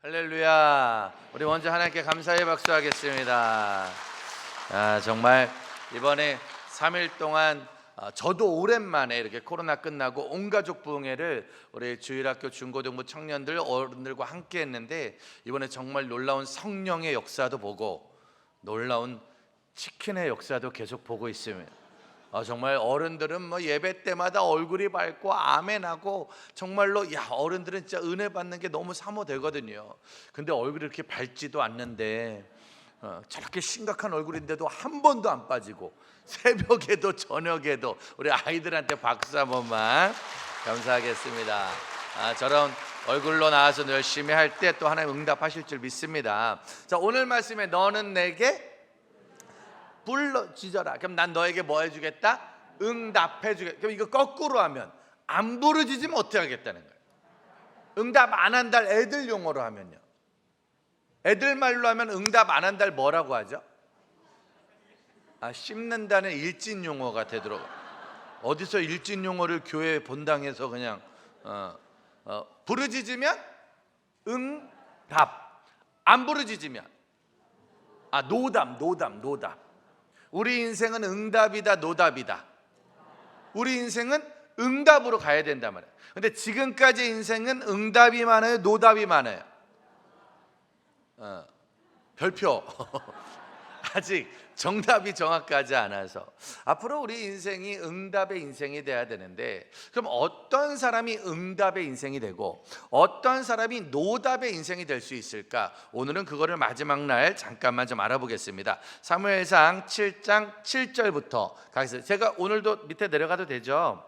할렐루야. 우리 먼저 하나님께 감사의 박수하겠습니다. 정말 이번에 3일 동안 저도 오랜만에 이렇게 코로나 끝나고 온 가족 부흥회를 우리 주일학교 중고등부 청년들 어른들과 함께 했는데, 이번에 정말 놀라운 성령의 역사도 보고 놀라운 치킨의 역사도 계속 보고 있습니다. 정말 어른들은 뭐 예배 때마다 얼굴이 밝고 아멘하고 정말로 어른들은 진짜 은혜 받는 게 너무 사모되거든요. 근데 얼굴이 이렇게 밝지도 않는데 저렇게 심각한 얼굴인데도 한 번도 안 빠지고 새벽에도 저녁에도 우리 아이들한테 박수 한 번만 감사하겠습니다. 저런 얼굴로 나와서 열심히 할 때 또 하나님 응답하실 줄 믿습니다. 자, 오늘 말씀에 너는 내게 부르짖어라. 그럼 난 너에게 뭐 해주겠다? 응답해 주겠다. 그럼 이거 거꾸로 하면 안 부르짖으면 어떻게 하겠다는 거예요? 응답 안 한달 애들 용어로 하면요, 애들 말로 하면 응답 안 한달 뭐라고 하죠? 씹는다는 일진 용어가 되도록. 어디서 일진 용어를 교회 본당에서 그냥 부르짖으면 응답, 안 부르짖으면 노답. 우리 인생은 응답이다 노답이다. 우리 인생은 응답으로 가야 된단 말이에요. 근데 지금까지 인생은 응답이 많아요 노답이 많아요? 별표. 아직 정답이 정확하지 않아서 앞으로 우리 인생이 응답의 인생이 돼야 되는데, 그럼 어떤 사람이 응답의 인생이 되고 어떤 사람이 노답의 인생이 될 수 있을까? 오늘은 그거를 마지막 날 잠깐만 좀 알아보겠습니다. 사무엘상 7장 7절부터 가겠습니다. 제가 오늘도 밑에 내려가도 되죠?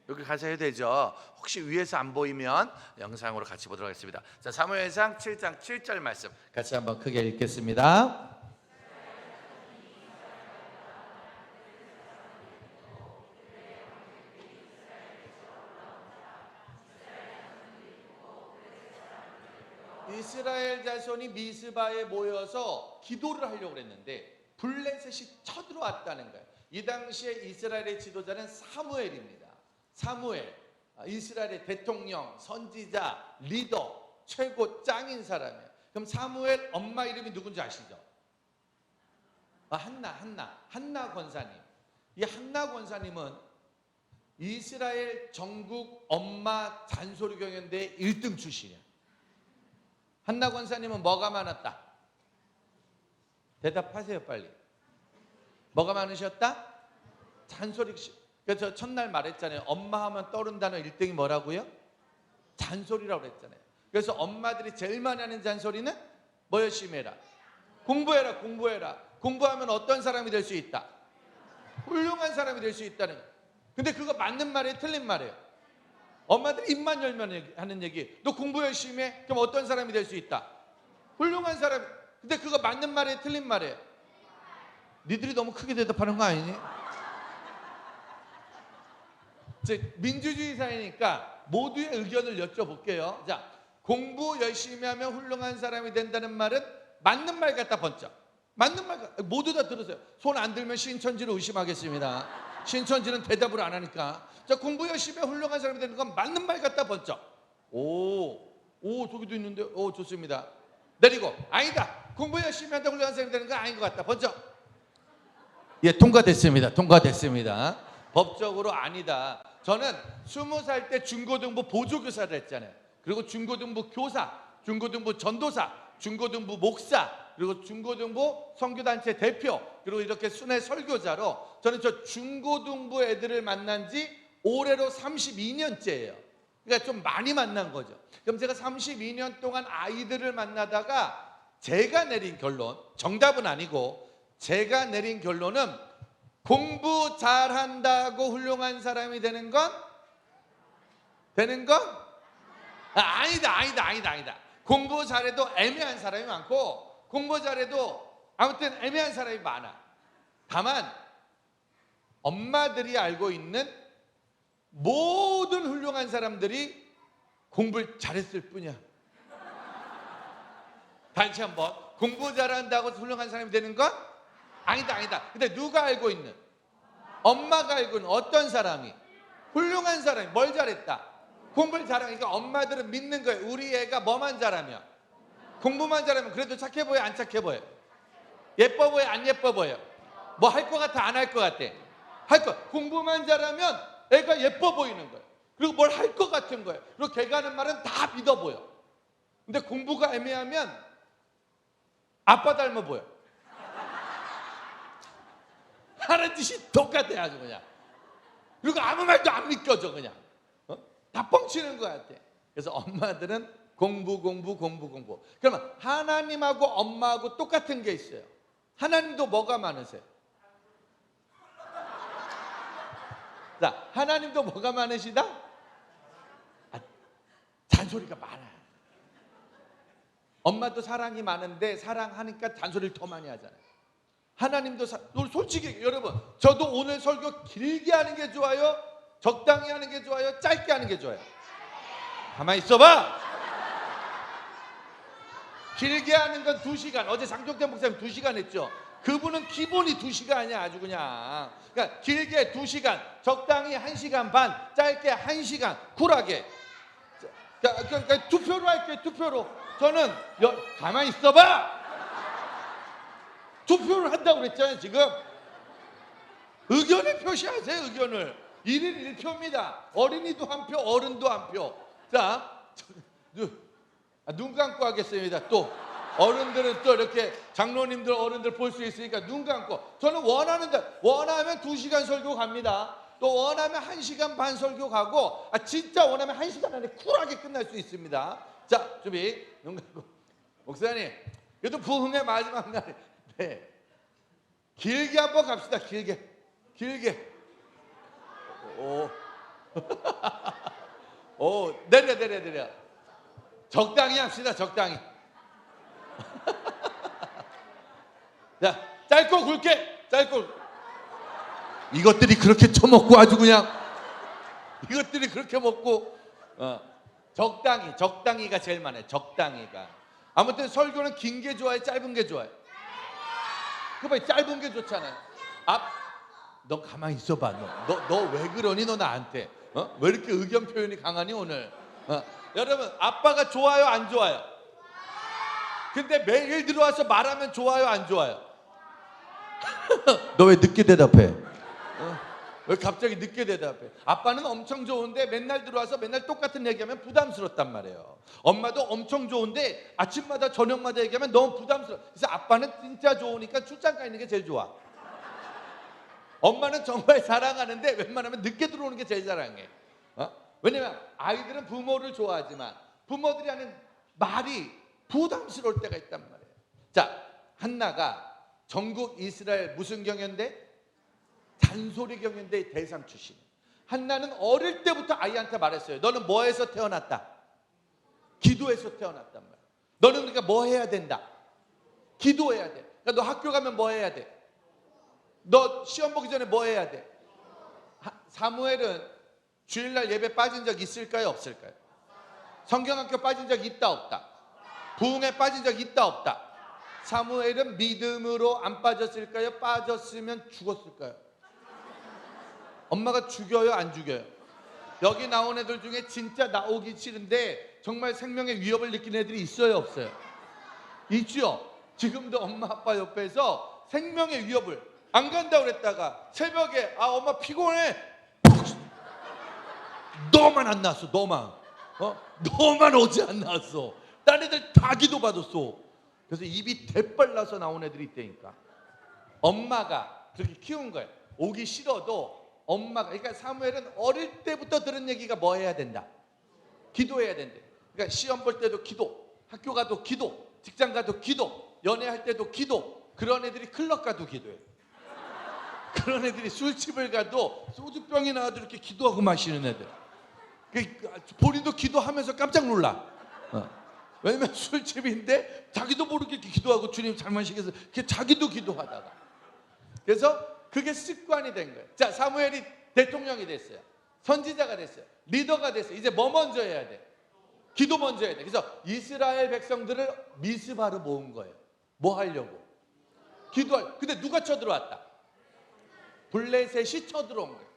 여기 가서 해도 되죠? 혹시 위에서 안 보이면 영상으로 같이 보도록 하겠습니다. 자, 사무엘상 7장 7절 말씀 같이 한번 크게 읽겠습니다. 이스라엘 자손이 미스바에 모여서 기도를 하려고 했는데 블레셋이 쳐들어왔다는 거예요. 이 당시에 이스라엘의 지도자는 사무엘입니다. 사무엘, 이스라엘의 대통령, 선지자, 리더, 최고 짱인 사람이에요. 그럼 사무엘 엄마 이름이 누군지 아시죠? 한나 권사님. 이 한나 권사님은 이스라엘 전국 엄마 잔소리 경연대 1등 출신이야. 한나 권사님은 뭐가 많았다? 대답하세요 빨리. 뭐가 많으셨다? 잔소리. 그래서 첫날 말했잖아요. 엄마 하면 떠오른 단어 1등이 뭐라고요? 잔소리라고 그랬잖아요. 그래서 엄마들이 제일 많이 하는 잔소리는 뭐 열심히 해라, 공부해라. 공부하면 어떤 사람이 될 수 있다? 훌륭한 사람이 될 수 있다는 거예요. 근데 그거 맞는 말이에요 틀린 말이에요? 엄마들이 입만 열면 하는 얘기. 너 공부 열심히 해? 그럼 어떤 사람이 될 수 있다? 훌륭한 사람. 근데 그거 맞는 말이에요 틀린 말이에요? 니들이 너무 크게 대답하는 거 아니니? 민주주의 사회니까 모두의 의견을 여쭤볼게요. 자, 공부 열심히 하면 훌륭한 사람이 된다는 말은 맞는 말 같다 번쩍. 맞는 말 같다. 모두 다 들으세요. 손 안 들면 신천지를 의심하겠습니다. 신천지는 대답을 안 하니까. 자, 공부 열심히 하면 훌륭한 사람이 되는 건 맞는 말 같다 번쩍. 오 저기도 있는데 좋습니다. 내리고 아니다, 공부 열심히 한다 훌륭한 사람이 되는 건 아닌 것 같다 번쩍. 예, 통과됐습니다. 법적으로 아니다. 저는 20살 때 중고등부 보조교사를 했잖아요. 그리고 중고등부 교사, 중고등부 전도사, 중고등부 목사, 그리고 중고등부 선교단체 대표, 그리고 이렇게 순회 설교자로 저는 저 중고등부 애들을 만난 지 올해로 32년째예요. 그러니까 좀 많이 만난 거죠. 그럼 제가 32년 동안 아이들을 만나다가 제가 내린 결론, 정답은 아니고 제가 내린 결론은 공부 잘한다고 훌륭한 사람이 되는 건 아니다. 공부 잘해도 애매한 사람이 많고 공부 잘해도 아무튼 애매한 사람이 많아. 다만 엄마들이 알고 있는 모든 훌륭한 사람들이 공부를 잘했을 뿐이야. 다시 한번, 공부 잘한다고 훌륭한 사람이 되는 건 아니다. 근데 누가 알고 있는? 엄마가 알고 있는 어떤 사람이? 훌륭한 사람이. 뭘 잘했다? 공부를 잘하니까 엄마들은 믿는 거예요. 우리 애가 뭐만 잘하면? 공부만 잘하면 그래도 착해 보여, 안 착해 보여? 예뻐 보여, 안 예뻐 보여? 뭐 할 것 같아, 안 할 것 같아? 할 거. 공부만 잘하면 애가 예뻐 보이는 거예요. 그리고 뭘 할 것 같은 거예요. 그리고 걔가 하는 말은 다 믿어 보여. 근데 공부가 애매하면 아빠 닮아 보여. 하는 짓이 똑같아 아주 그냥. 그리고 아무 말도 안 믿겨져 그냥. 다 뻥치는 것 같아. 그래서 엄마들은 공부. 그러면 하나님하고 엄마하고 똑같은 게 있어요. 하나님도 뭐가 많으세요? 자, 하나님도 뭐가 많으시다? 잔소리가 많아요. 엄마도 사랑이 많은데 사랑하니까 잔소리를 더 많이 하잖아요. 하나님도 솔직히 여러분, 저도 오늘 설교 길게 하는 게 좋아요? 적당히 하는 게 좋아요? 짧게 하는 게 좋아요? 가만히 있어봐. 길게 하는 건 2시간. 어제 장종태 목사님 2시간 했죠. 그분은 기본이 2시간이야 아주 그냥. 그러니까 길게 2시간, 적당히 1시간 반, 짧게 1시간, 쿨하게. 그러니까 투표로 할게요. 투표로. 저는 가만히 있어봐. 투표를 한다고 그랬잖아요 지금. 의견을 표시하세요. 의견을. 1인 1표입니다. 어린이도 1표, 어른도 1표. 자, 눈 감고 하겠습니다. 또 어른들은 또 이렇게 장로님들 어른들 볼 수 있으니까 눈 감고. 저는 원하면 2시간 설교 갑니다. 또 원하면 1시간 반 설교 가고, 진짜 원하면 1시간 안에 쿨하게 끝날 수 있습니다. 자, 준비. 눈 감고. 목사님, 그래도 부흥의 마지막 날. 네. 길게 한번 갑시다. 길게. 오, 내려. 적당히 합시다. 적당히. 자, 짧고 굵게. 이것들이 그렇게 처먹고 아주 그냥. 이것들이 그렇게 먹고. 적당히가 제일 많아요. 적당히가. 아무튼 설교는 긴 게 좋아요? 짧은 게 좋아요? 그봐, 짧은 게 좋잖아요. 너 가만히 있어봐. 너 왜 그러니? 너 나한테 왜 이렇게 의견 표현이 강하니 오늘? 여러분, 아빠가 좋아요, 안 좋아요? 근데 매일 들어와서 말하면 좋아요, 안 좋아요? 너 왜 늦게 대답해? 왜 갑자기 늦게 대답해? 아빠는 엄청 좋은데 맨날 들어와서 맨날 똑같은 얘기하면 부담스럽단 말이에요. 엄마도 엄청 좋은데 아침마다 저녁마다 얘기하면 너무 부담스러워. 그래서 아빠는 진짜 좋으니까 출장 가 있는 게 제일 좋아. 엄마는 정말 사랑하는데 웬만하면 늦게 들어오는 게 제일 사랑해. 왜냐면 아이들은 부모를 좋아하지만 부모들이 하는 말이 부담스러울 때가 있단 말이에요. 자, 한나가 전국 이스라엘 무슨 경연대? 잔소리 경연대 대상 출신. 한나는 어릴 때부터 아이한테 말했어요. 너는 뭐에서 태어났다? 기도에서 태어났단 말이야. 너는 그러니까 뭐 해야 된다? 기도해야 돼. 그러니까 너 학교 가면 뭐 해야 돼? 너 시험 보기 전에 뭐 해야 돼? 사무엘은 주일날 예배 빠진 적 있을까요? 없을까요? 성경학교 빠진 적 있다 없다? 부흥에 빠진 적 있다 없다? 사무엘은 믿음으로 안 빠졌을까요? 빠졌으면 죽었을까요? 엄마가 죽여요, 안 죽여요? 여기 나온 애들 중에 진짜 나오기 싫은데 정말 생명의 위협을 느끼는 애들이 있어요, 없어요? 있죠. 지금도 엄마 아빠 옆에서 생명의 위협을 안 간다고 그랬다가 새벽에 엄마 피곤해. 너만 안 나왔어. 너만 어제 안 나왔어. 딴 애들 다 기도 받았어. 그래서 입이 대빨라서 나온 애들이 있다니까. 엄마가 그렇게 키운 거예요. 오기 싫어도 엄마가. 그러니까 사무엘은 어릴 때부터 들은 얘기가 뭐 해야 된다? 기도해야 된대. 그러니까 시험 볼 때도 기도, 학교 가도 기도, 직장 가도 기도, 연애할 때도 기도. 그런 애들이 클럽 가도 기도해. 그런 애들이 술집을 가도 소주병이 나와도 이렇게 기도하고 마시는 애들. 본인도 기도하면서 깜짝 놀라. 왜냐면 술집인데 자기도 모르게 기도하고 주님 잘 마시겠어. 자기도 기도하다가. 그래서 그게 습관이 된 거예요. 자, 사무엘이 대통령이 됐어요. 선지자가 됐어요. 리더가 됐어요. 이제 뭐 먼저 해야 돼? 기도 먼저 해야 돼. 그래서 이스라엘 백성들을 미스바로 모은 거예요. 뭐 하려고? 기도할. 근데 누가 쳐들어왔다? 블레셋이 쳐들어온 거예요.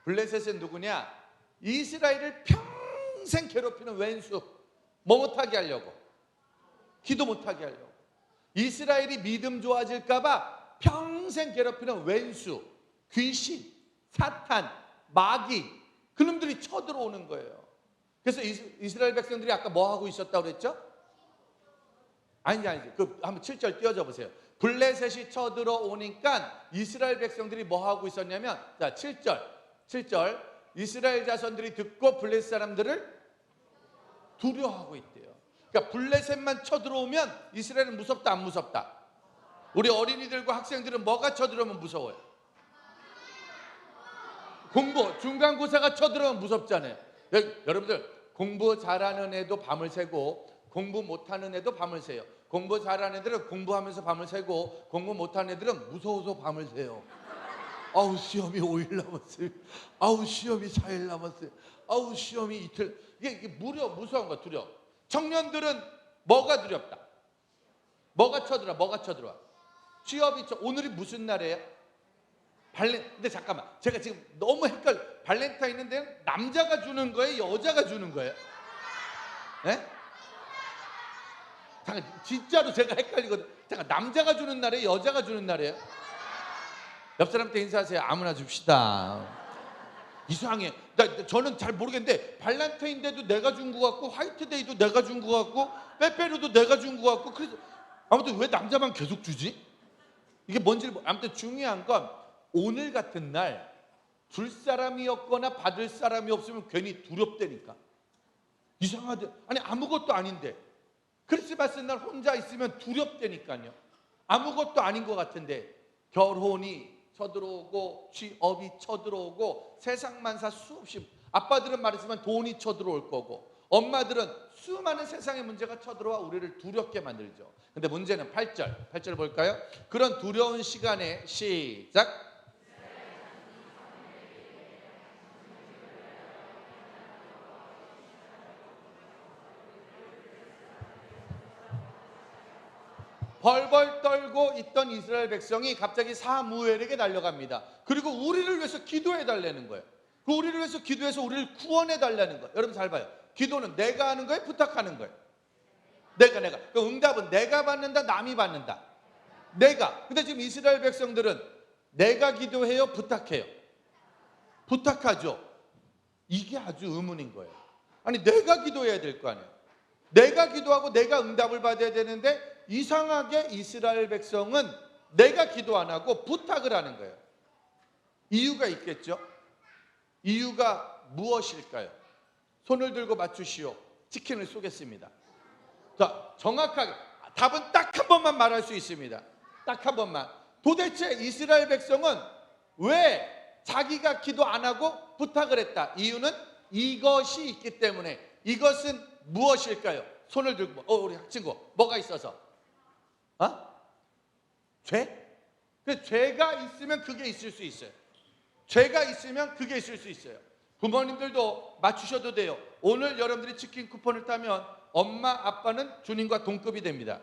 블레셋은 누구냐? 이스라엘을 평생 괴롭히는 왼수. 뭐 못하게 하려고? 기도 못하게 하려고. 이스라엘이 믿음 좋아질까봐 평생 괴롭히는 왼수, 귀신, 사탄, 마귀, 그놈들이 쳐들어오는 거예요. 그래서 이스라엘 백성들이 아까 뭐 하고 있었다고 그랬죠? 아니지. 그 한번 7절 띄워줘 보세요. 블레셋이 쳐들어오니까 이스라엘 백성들이 뭐 하고 있었냐면, 자 7절 이스라엘 자손들이 듣고 블레셋 사람들을 두려워하고 있대요. 그러니까 블레셋만 쳐들어오면 이스라엘은 무섭다 안 무섭다? 우리 어린이들과 학생들은 뭐가 쳐들어오면 무서워요? 공부, 중간고사가 쳐들어오면 무섭잖아요. 여러분들 공부 잘하는 애도 밤을 새고 공부 못하는 애도 밤을 새요. 공부 잘하는 애들은 공부하면서 밤을 새고 공부 못하는 애들은 무서워서 밤을 새요. 아우 시험이 5일 남았어요. 아우 시험이 4일 남았어요. 아우 시험이 이틀. 이게 무서운 거 두려워. 청년들은 뭐가 두렵다? 뭐가 쳐들어와? 취업이 오늘이 무슨 날이에요? 근데 잠깐만, 제가 지금 너무 헷갈려. 발렌타인은 남자가 주는 거예요? 여자가 주는 거예요? 네? 잠깐, 진짜로 제가 헷갈리거든. 잠깐, 남자가 주는 날이에요? 여자가 주는 날이에요? 옆 사람한테 인사하세요. 아무나 줍시다. 이상해. 저는 잘 모르겠는데 발렌타인데이도 내가 준 거 같고 화이트데이도 내가 준 거 같고 빼빼로도 내가 준 거 같고, 그래서 아무튼 왜 남자만 계속 주지? 이게 뭔지 아무튼 중요한 건 오늘 같은 날 줄 사람이 없거나 받을 사람이 없으면 괜히 두렵다니까. 이상하대. 아니 아무것도 아닌데 크리스마스 날 혼자 있으면 두렵다니까요. 아무것도 아닌 것 같은데 결혼이 쳐들어오고 취업이 쳐들어오고 세상만사 수없이, 아빠들은 말했지만 돈이 쳐들어올 거고 엄마들은 수많은 세상의 문제가 쳐들어와 우리를 두렵게 만들죠. 근데 문제는 8절 볼까요? 그런 두려운 시간에 시작. 벌벌 떨고 있던 이스라엘 백성이 갑자기 사무엘에게 달려갑니다. 그리고 우리를 위해서 기도해 달라는 거예요. 우리를 위해서 기도해서 우리를 구원해 달라는 거예요. 여러분 잘 봐요. 기도는 내가 하는 거예요? 부탁하는 거예요? 내가. 그 응답은 내가 받는다, 남이 받는다? 내가. 근데 지금 이스라엘 백성들은 내가 기도해요, 부탁해요? 부탁하죠. 이게 아주 의문인 거예요. 아니 내가 기도해야 될 거 아니에요. 내가 기도하고 내가 응답을 받아야 되는데 이상하게 이스라엘 백성은 내가 기도 안 하고 부탁을 하는 거예요. 이유가 있겠죠? 이유가 무엇일까요? 손을 들고 맞추시오. 치킨을 쏘겠습니다. 자, 정확하게 답은 딱 한 번만 말할 수 있습니다. 딱 한 번만. 도대체 이스라엘 백성은 왜 자기가 기도 안 하고 부탁을 했다? 이유는 이것이 있기 때문에. 이것은 무엇일까요? 손을 들고 우리 친구 뭐가 있어서? 죄? 그 죄가 있으면 그게 있을 수 있어요. 죄가 있으면 그게 있을 수 있어요. 부모님들도 맞추셔도 돼요. 오늘 여러분들이 치킨 쿠폰을 따면 엄마 아빠는 주님과 동급이 됩니다.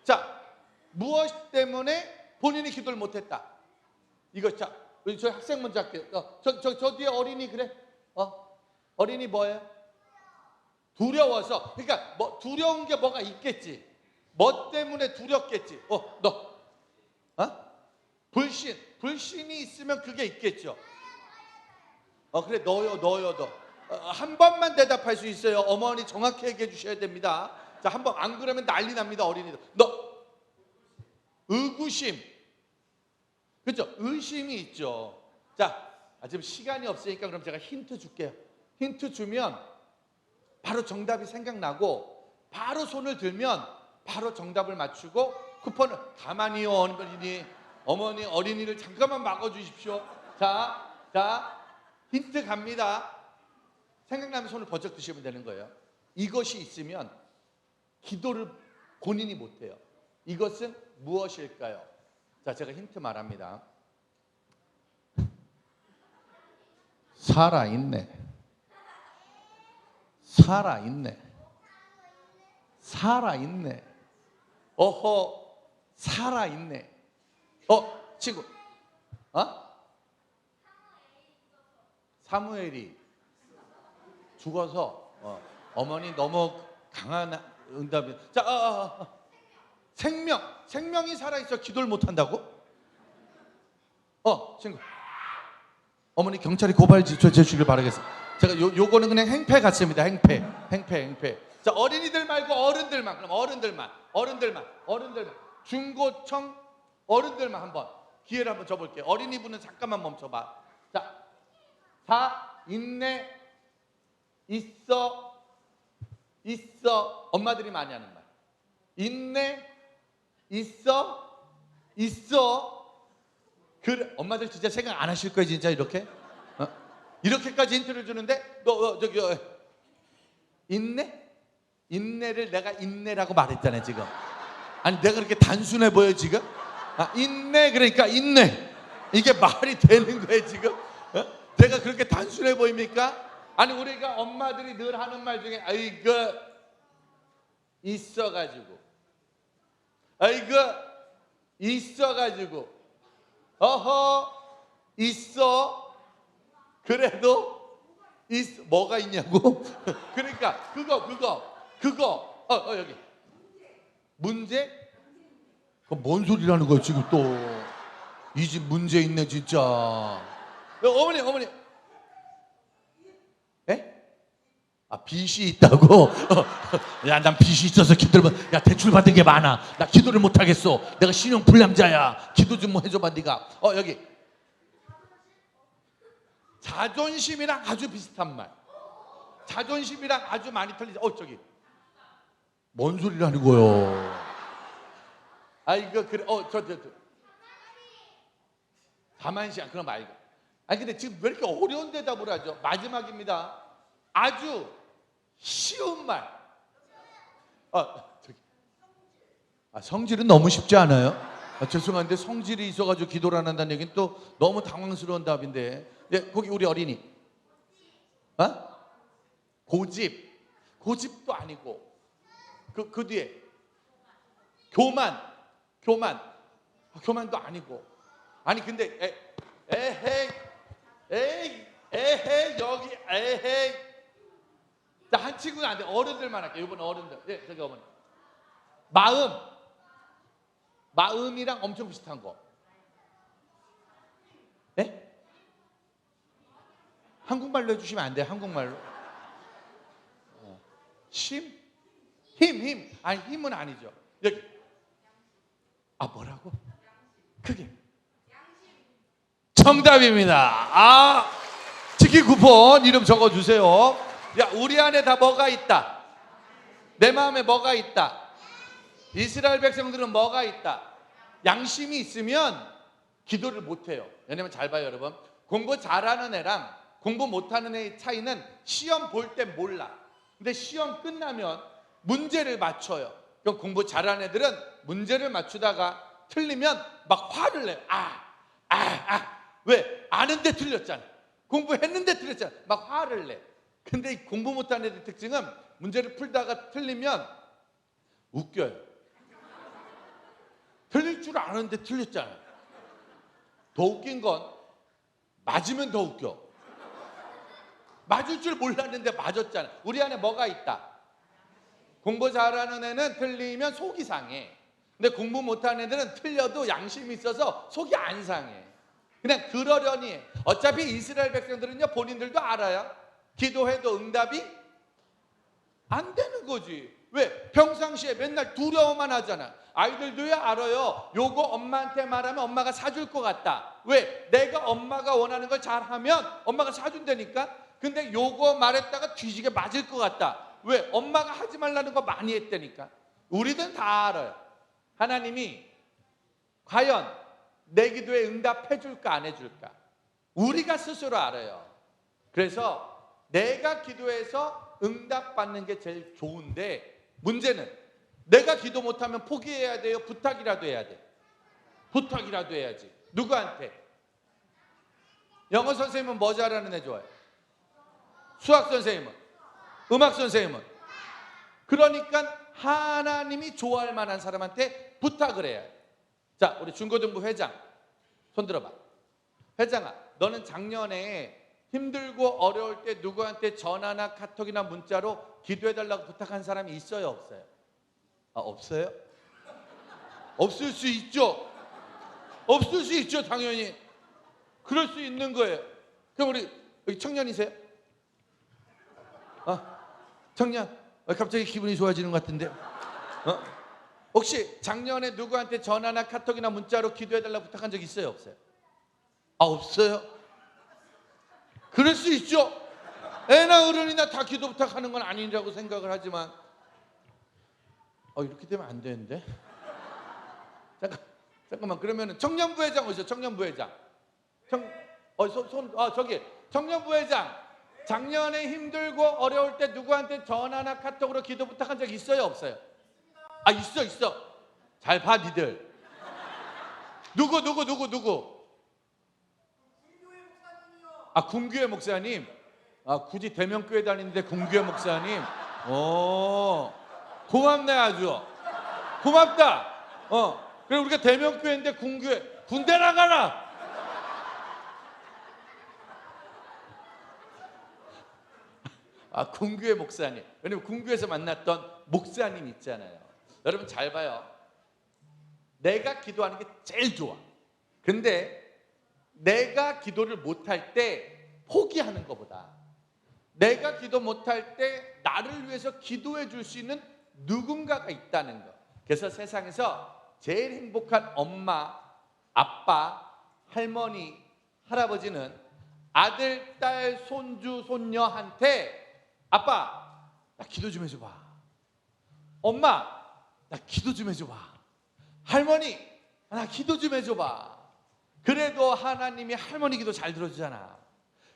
자, 무엇 때문에 본인이 기도를 못했다? 이거 자, 저 학생 먼저 할게요. 저 뒤에 어린이 그래? 어린이 뭐예요? 두려워서. 그러니까 뭐 두려운 게 뭐가 있겠지. 뭐 때문에 두렵겠지. 불신이 있으면 그게 있겠죠. 그래 너요. 한 번만 대답할 수 있어요. 어머니 정확히 얘기해 주셔야 됩니다. 자, 한 번 안 그러면 난리 납니다. 어린이들. 의구심. 그렇죠? 의심이 있죠. 자, 지금 시간이 없으니까 그럼 제가 힌트 줄게요. 힌트 주면 바로 정답이 생각나고 바로 손을 들면 바로 정답을 맞추고 쿠폰을 가만히요. 어머니 어린이를 잠깐만 막아주십시오. 자 힌트 갑니다. 생각나면 손을 번쩍 드시면 되는 거예요. 이것이 있으면 기도를 본인이 못해요. 이것은 무엇일까요? 자, 제가 힌트 말합니다. 살아있네. 살아있네. 친구. 사무엘이 죽어서 어머니 너무 강한 응답이. 자, 생명이 살아있어 기도를 못한다고? 친구. 어머니 경찰이 고발 제주시길 바라겠습니다. 제가 요거는 그냥 행패 같습니다. 행패. 자, 어린이들 말고 어른들만. 그럼 어른들만. 중고청 어른들만 한번 기회를 한번 줘볼게요. 어린이분은 잠깐만 멈춰봐. 자, 다 있네, 있어. 엄마들이 많이 하는 말. 있네, 있어. 그래, 엄마들 진짜 생각 안 하실 거예요, 진짜 이렇게? 이렇게까지 힌트를 주는데 저기 인내? 인내를 내가 인내라고 말했잖아요 지금. 아니 내가 그렇게 단순해 보여 지금? 인내, 그러니까 인내. 이게 말이 되는 거예요 지금? 내가 그렇게 단순해 보입니까? 아니 우리가 엄마들이 늘 하는 말 중에 아이고 있어가지고 어허 있어. 그래도 뭐가 있냐고? 그러니까 그거 여기 문제? 그건 뭔 소리라는 거야 지금 또. 이 집 문제 있네 진짜. 어머니 에? 빚이 있다고? 야, 난 빚이 있어서 기도를 야, 대출 받은 게 많아. 나 기도를 못 하겠어. 내가 신용 불량자야. 기도 좀 뭐 해줘봐 네가. 여기 자존심이랑 아주 비슷한 말. 자존심이랑 아주 많이 틀리지. 저기 뭔 소리라는 거요? 이거 그래. 저 가만히 안 그런 말이가. 아니 근데 지금 왜 이렇게 어려운 대답을 하죠? 마지막입니다. 아주 쉬운 말. 저기. 성질은 너무 쉽지 않아요? 죄송한데 성질이 있어가지고 기도를 안 한다는 얘기는 또 너무 당황스러운 답인데. 거기 우리 어린이. 고집도 아니고 그 뒤에 교만도 아니고. 아니 근데 에헤이 여기 에헤이. 자, 한 친구는 안 돼. 어른들만 할게요. 이번 어른들. 저기 어머니. 마음이랑 엄청 비슷한 거. 한국말로 해주시면 안 돼요? 한국말로. 힘. 아니 힘은 아니죠. 여기. 뭐라고? 그게 정답입니다. 치킨 쿠폰 이름 적어주세요. 야, 우리 안에 다 뭐가 있다? 내 마음에 뭐가 있다? 이스라엘 백성들은 뭐가 있다? 양심이 있으면 기도를 못해요. 왜냐면 잘 봐요 여러분. 공부 잘하는 애랑 공부 못하는 애의 차이는 시험 볼 때 몰라. 근데 시험 끝나면 문제를 맞춰요. 그럼 공부 잘하는 애들은 문제를 맞추다가 틀리면 막 화를 내요. 왜? 아는데 틀렸잖아. 공부했는데 틀렸잖아. 막 화를 내. 근데 이 공부 못하는 애들 특징은 문제를 풀다가 틀리면 웃겨요. 틀릴 줄 아는데 틀렸잖아. 더 웃긴 건 맞으면 더 웃겨. 맞을 줄 몰랐는데 맞았잖아. 우리 안에 뭐가 있다? 공부 잘하는 애는 틀리면 속이 상해. 근데 공부 못하는 애들은 틀려도 양심이 있어서 속이 안 상해. 그냥 그러려니 해. 어차피 이스라엘 백성들은요 본인들도 알아요. 기도해도 응답이 안 되는 거지. 왜? 평상시에 맨날 두려워만 하잖아. 아이들도요 알아요. 요거 엄마한테 말하면 엄마가 사줄 것 같다. 왜? 내가 엄마가 원하는 걸 잘하면 엄마가 사준다니까. 근데 요거 말했다가 뒤지게 맞을 것 같다. 왜? 엄마가 하지 말라는 거 많이 했다니까. 우리는 다 알아요. 하나님이 과연 내 기도에 응답해 줄까 안 해줄까? 우리가 스스로 알아요. 그래서 내가 기도해서 응답받는 게 제일 좋은데, 문제는 내가 기도 못하면 포기해야 돼요? 부탁이라도 해야 돼? 부탁이라도 해야지. 누구한테? 영어 선생님은 뭐 잘하는 애 좋아요? 수학 선생님은? 음악 선생님은? 그러니까 하나님이 좋아할 만한 사람한테 부탁을 해야 돼. 자, 우리 중고등부 회장 손 들어봐. 회장아, 너는 작년에 힘들고 어려울 때 누구한테 전화나 카톡이나 문자로 기도해달라고 부탁한 사람이 있어요 없어요? 아, 없어요? 없을 수 있죠. 없을 수 있죠, 당연히. 그럴 수 있는 거예요. 그럼 우리 여기 청년이세요? 청년. 갑자기 기분이 좋아지는 것 같은데. 혹시 작년에 누구한테 전화나 카톡이나 문자로 기도해달라고 부탁한 적 있어요, 없어요? 아, 없어요? 그럴 수 있죠. 애나 어른이나 다 기도 부탁하는 건 아니라고 생각을 하지만 이렇게 되면 안 되는데. 잠깐만. 그러면은 청년부회장 어디서? 청년부회장. 저기 청년부회장. 작년에 힘들고 어려울 때 누구한테 전화나 카톡으로 기도 부탁한 적 있어요, 없어요? 아, 있어. 잘 봐, 니들. 누구? 아, 궁교회 목사님. 아, 굳이 대명교회 다니는데 궁교회 목사님. 고맙네, 아주. 고맙다. 그래, 우리가 대명교회인데 궁교회. 군대 나가라. 아, 궁교회 목사님. 왜냐면 궁교에서 만났던 목사님 있잖아요. 여러분 잘 봐요. 내가 기도하는 게 제일 좋아. 근데 내가 기도를 못할 때 포기하는 것보다 내가 기도 못할 때 나를 위해서 기도해 줄 수 있는 누군가가 있다는 것. 그래서 세상에서 제일 행복한 엄마, 아빠, 할머니, 할아버지는 아들, 딸, 손주, 손녀한테 아빠, 나 기도 좀 해줘봐. 엄마, 나 기도 좀 해줘봐. 할머니, 나 기도 좀 해줘봐. 그래도 하나님이 할머니 기도 잘 들어주잖아.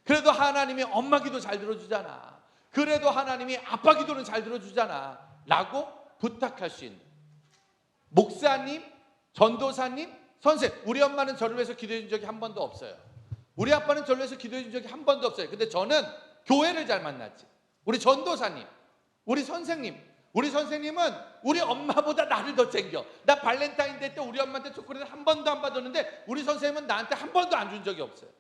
그래도 하나님이 엄마 기도 잘 들어주잖아. 그래도 하나님이 아빠 기도는 잘 들어주잖아. 라고 부탁할 수 있는 목사님, 전도사님, 선생. 우리 엄마는 저를 위해서 기도해 준 적이 한 번도 없어요. 우리 아빠는 저를 위해서 기도해 준 적이 한 번도 없어요. 근데 저는 교회를 잘 만났지. 우리 전도사님, 우리 선생님, 우리 선생님은 우리 엄마보다 나를 더 챙겨. 나 발렌타인데이 때 우리 엄마한테 초콜릿을 한 번도 안 받았는데 우리 선생님은 나한테 한 번도 안 준 적이 없어요.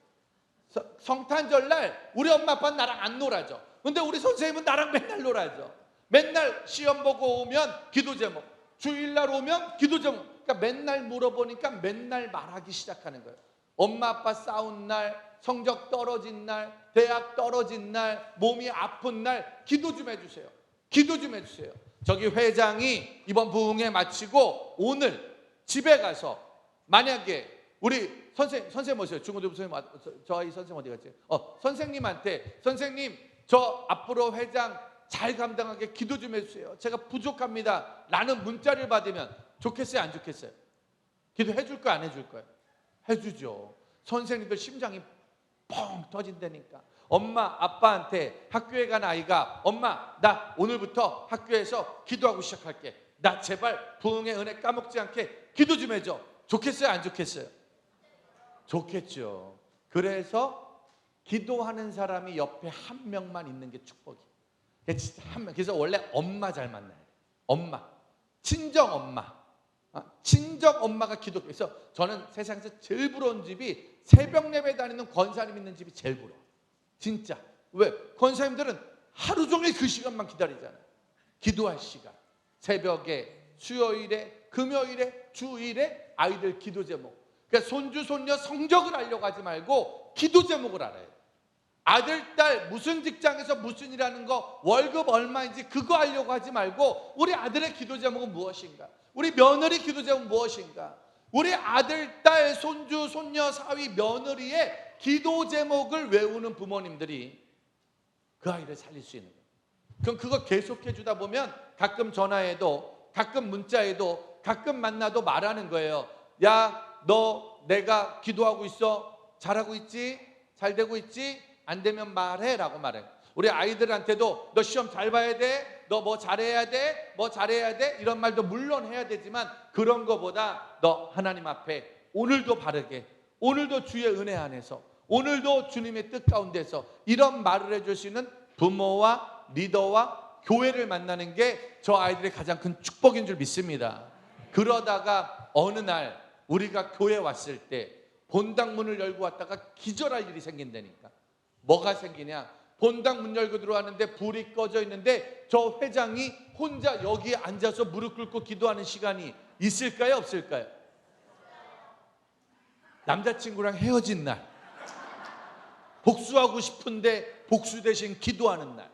성탄절날 우리 엄마 아빠는 나랑 안 놀아줘. 근데 우리 선생님은 나랑 맨날 놀아줘. 맨날 시험 보고 오면 기도 제목, 주일날 오면 기도 제목. 그러니까 맨날 물어보니까 맨날 말하기 시작하는 거예요. 엄마 아빠 싸운 날, 성적 떨어진 날, 대학 떨어진 날, 몸이 아픈 날 기도 좀 해주세요. 기도 좀 해주세요. 저기 회장이 이번 부흥회 마치고 오늘 집에 가서 만약에 우리 선생님 어디세요? 중고등부 선생님, 저희 선생님 어디 갔지? 선생님한테 선생님 저 앞으로 회장 잘 감당하게 기도 좀 해주세요. 제가 부족합니다. 라는 문자를 받으면 좋겠어요, 안 좋겠어요? 기도해 줄 거예요, 안 해줄 거예요? 해주죠. 선생님들 심장이 펑 터진다니까. 엄마 아빠한테 학교에 간 아이가 엄마 나 오늘부터 학교에서 기도하고 시작할게. 나 제발 부흥의 은혜 까먹지 않게 기도 좀 해줘. 좋겠어요, 안 좋겠어요? 좋겠죠. 그래서 기도하는 사람이 옆에 한 명만 있는 게 축복이에요. 그래서 원래 엄마 잘 만나야 돼. 엄마, 친정 엄마. 친정 엄마가 기도해서 저는 세상에서 제일 부러운 집이 새벽 예배 다니는 권사님 있는 집이 제일 부러워. 진짜. 왜? 권사님들은 하루 종일 그 시간만 기다리잖아요. 기도할 시간. 새벽에, 수요일에, 금요일에, 주일에 아이들 기도 제목. 그러니까 손주, 손녀 성적을 알려고 하지 말고 기도 제목을 알아요. 아들, 딸 무슨 직장에서 무슨 일하는 거, 월급 얼마인지 그거 알려고 하지 말고 우리 아들의 기도 제목은 무엇인가? 우리 며느리 기도 제목은 무엇인가? 우리 아들, 딸, 손주, 손녀, 사위, 며느리의 기도 제목을 외우는 부모님들이 그 아이를 살릴 수 있는 거예요. 그럼 그거 계속해 주다 보면 가끔 전화해도 가끔 문자해도 가끔 만나도 말하는 거예요. 야, 너 내가 기도하고 있어. 잘하고 있지? 잘 되고 있지? 안 되면 말해 라고 말해요. 우리 아이들한테도 너 시험 잘 봐야 돼. 너 뭐 잘해야 돼. 뭐 잘해야 돼. 이런 말도 물론 해야 되지만 그런 거보다 너 하나님 앞에 오늘도 바르게, 오늘도 주의 은혜 안에서, 오늘도 주님의 뜻 가운데서 이런 말을 해줄 수 있는 부모와 리더와 교회를 만나는 게 저 아이들의 가장 큰 축복인 줄 믿습니다. 그러다가 어느 날 우리가 교회 왔을 때 본당 문을 열고 왔다가 기절할 일이 생긴다니까. 뭐가 생기냐? 본당 문 열고 들어왔는데 불이 꺼져 있는데 저 회장이 혼자 여기에 앉아서 무릎 꿇고 기도하는 시간이 있을까요, 없을까요? 남자친구랑 헤어진 날, 복수하고 싶은데 복수 대신 기도하는 날,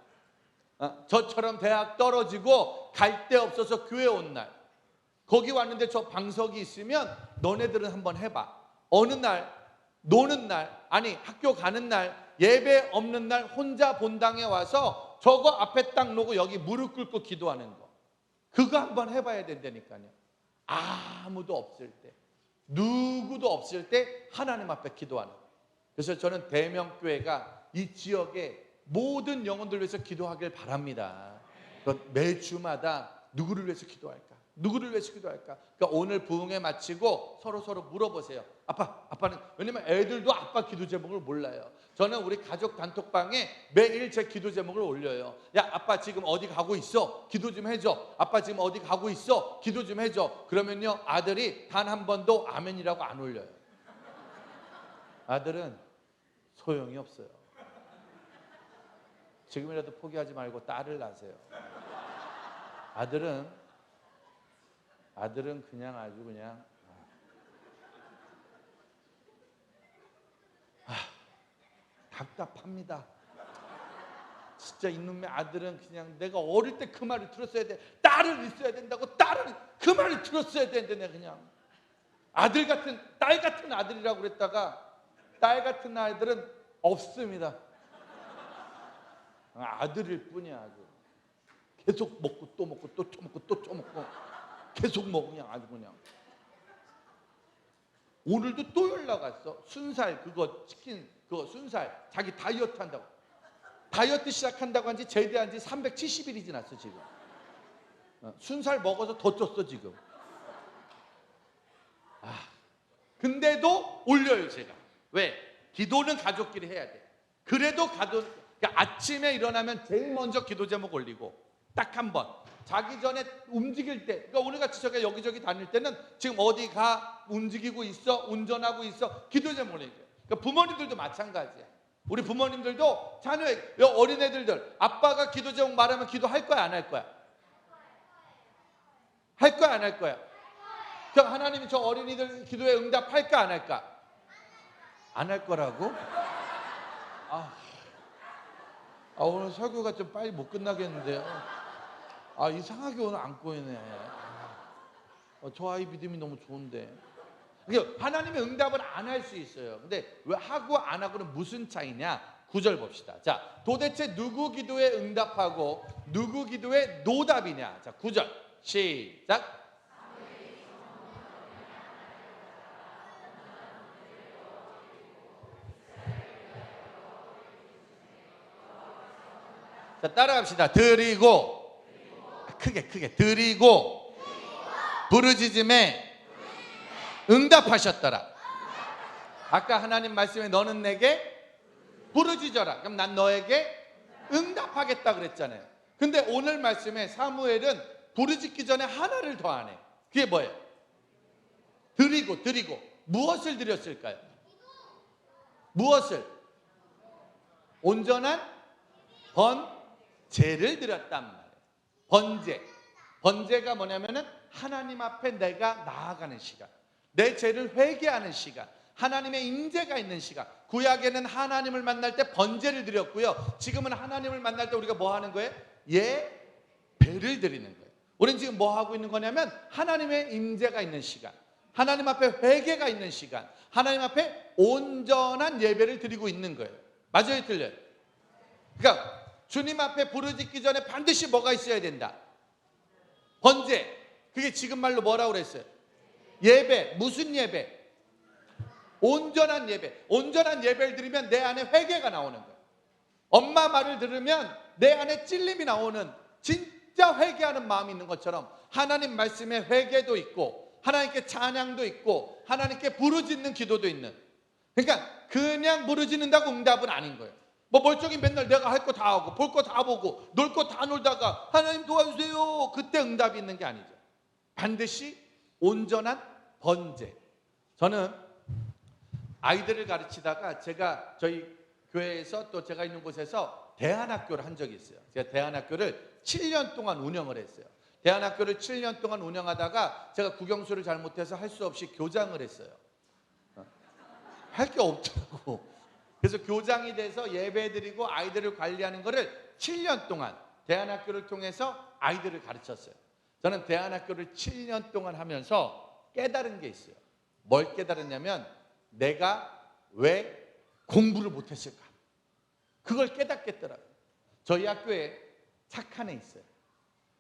저처럼 대학 떨어지고 갈 데 없어서 교회 온 날, 거기 왔는데 저 방석이 있으면 너네들은 한번 해봐. 어느 날, 노는 날, 아니 학교 가는 날, 예배 없는 날 혼자 본당에 와서 저거 앞에 딱 놓고 여기 무릎 꿇고 기도하는 거, 그거 한번 해봐야 된다니까요. 아무도 없을 때, 누구도 없을 때 하나님 앞에 기도하는 거. 그래서 저는 대명교회가 이 지역의 모든 영혼들을 위해서 기도하길 바랍니다. 매주마다 누구를 위해서 기도할까? 누구를 위해서 기도할까? 그러니까 오늘 부흥회 마치고 서로 물어보세요. 아빠는, 왜냐면 애들도 아빠 기도 제목을 몰라요. 저는 우리 가족 단톡방에 매일 제 기도 제목을 올려요. 야, 아빠 지금 어디 가고 있어? 기도 좀 해줘. 아빠 지금 어디 가고 있어? 기도 좀 해줘. 그러면요, 아들이 단 한 번도 아멘이라고 안 올려요. 아들은 소용이 없어요. 지금이라도 포기하지 말고 딸을 낳으세요. 아들은 그냥 아주 그냥 답답합니다. 진짜 이놈의 아들은 그냥 내가 어릴 때 그 말을 들었어야 돼. 딸을 있어야 된다고, 딸은 그 말을 들었어야 되는데 내가 그냥 딸 같은 아들이라고 그랬다가 딸 같은 아이들은 없습니다. 아들일 뿐이야. 아주 계속 먹고 또 먹고 또 처먹고 또 처먹고 계속 먹고 그냥 아주 그냥. 오늘도 또 연락 왔어. 순살 그거 치킨 그거 순살 자기 다이어트 한다고. 다이어트 시작한다고 한 지 제대한 지 370일이 지났어 지금. 순살 먹어서 더 쪘어 지금. 근데도 올려요 제가. 왜? 기도는 가족끼리 해야 돼. 그래도 그러니까 아침에 일어나면 제일 먼저 기도 제목 올리고 딱 한 번. 자기 전에 움직일 때, 그러니까 오늘같이 제가 여기저기 다닐 때는 지금 어디 가, 움직이고 있어, 운전하고 있어, 기도 제목 올리죠. 그러니까 부모님들도 마찬가지야. 우리 부모님들도 자녀의 어린애들들 아빠가 기도 제목 말하면 기도할 거야, 안 할 거야? 할 거야, 안 할 거야? 그럼 하나님이 저 어린이들 기도에 응답할까, 안 할까? 안 할 거라고? 오늘 설교가 좀 빨리 못 끝나겠는데요. 이상하게 오늘 안 꼬이네. 저 아이 믿음이 너무 좋은데. 그러니까 하나님의 응답은 안 할 수 있어요. 근데 왜 하고 안 하고는 무슨 차이냐? 9절 봅시다. 자, 도대체 누구 기도에 응답하고 누구 기도에 노답이냐? 자, 9절 시작. 자, 따라갑시다. 드리고 크게 드리고 부르짖음에 응답하셨더라. 아까 하나님 말씀에 너는 내게 부르짖어라. 그럼 난 너에게 응답하겠다 그랬잖아요. 근데 오늘 말씀에 사무엘은 부르짖기 전에 하나를 더하네. 그게 뭐예요? 드리고 무엇을 드렸을까요? 무엇을? 온전한 번제를 드렸단 말이에요. 번제가 뭐냐면은 하나님 앞에 내가 나아가는 시간, 내 죄를 회개하는 시간, 하나님의 임재가 있는 시간. 구약에는 하나님을 만날 때 번제를 드렸고요. 지금은 하나님을 만날 때 우리가 뭐 하는 거예요? 예배를 드리는 거예요. 우리는 지금 뭐 하고 있는 거냐면 하나님의 임재가 있는 시간, 하나님 앞에 회개가 있는 시간, 하나님 앞에 온전한 예배를 드리고 있는 거예요. 맞아요, 틀려요? 그러니까 주님 앞에 부르짖기 전에 반드시 뭐가 있어야 된다? 번제. 그게 지금 말로 뭐라고 그랬어요? 예배. 무슨 예배? 온전한 예배. 온전한 예배를 드리면 내 안에 회개가 나오는 거예요. 엄마 말을 들으면 내 안에 찔림이 나오는, 진짜 회개하는 마음이 있는 것처럼 하나님 말씀에 회개도 있고 하나님께 찬양도 있고 하나님께 부르짖는 기도도 있는. 그러니까 그냥 부르짖는다고 응답은 아닌 거예요. 뭐 멀쩡히 맨날 내가 할 거 다 하고 볼 거 다 보고 놀 거 다 놀다가 하나님 도와주세요, 그때 응답이 있는 게 아니죠. 반드시 온전한 번제. 저는 아이들을 가르치다가 제가 저희 교회에서 또 제가 있는 곳에서 대안학교를 한 적이 있어요. 제가 대안학교를 7년 동안 운영을 했어요. 대안학교를 7년 동안 운영하다가 제가 국영수를 잘못해서 할 수 없이 교장을 했어요. 할 게 없더라고. 그래서 교장이 돼서 예배드리고 아이들을 관리하는 거를 7년 동안 대안학교를 통해서 아이들을 가르쳤어요. 저는 대안학교를 7년 동안 하면서 깨달은 게 있어요. 뭘 깨달았냐면 내가 왜 공부를 못했을까? 그걸 깨닫겠더라고요. 저희 학교에 착한 애 있어요.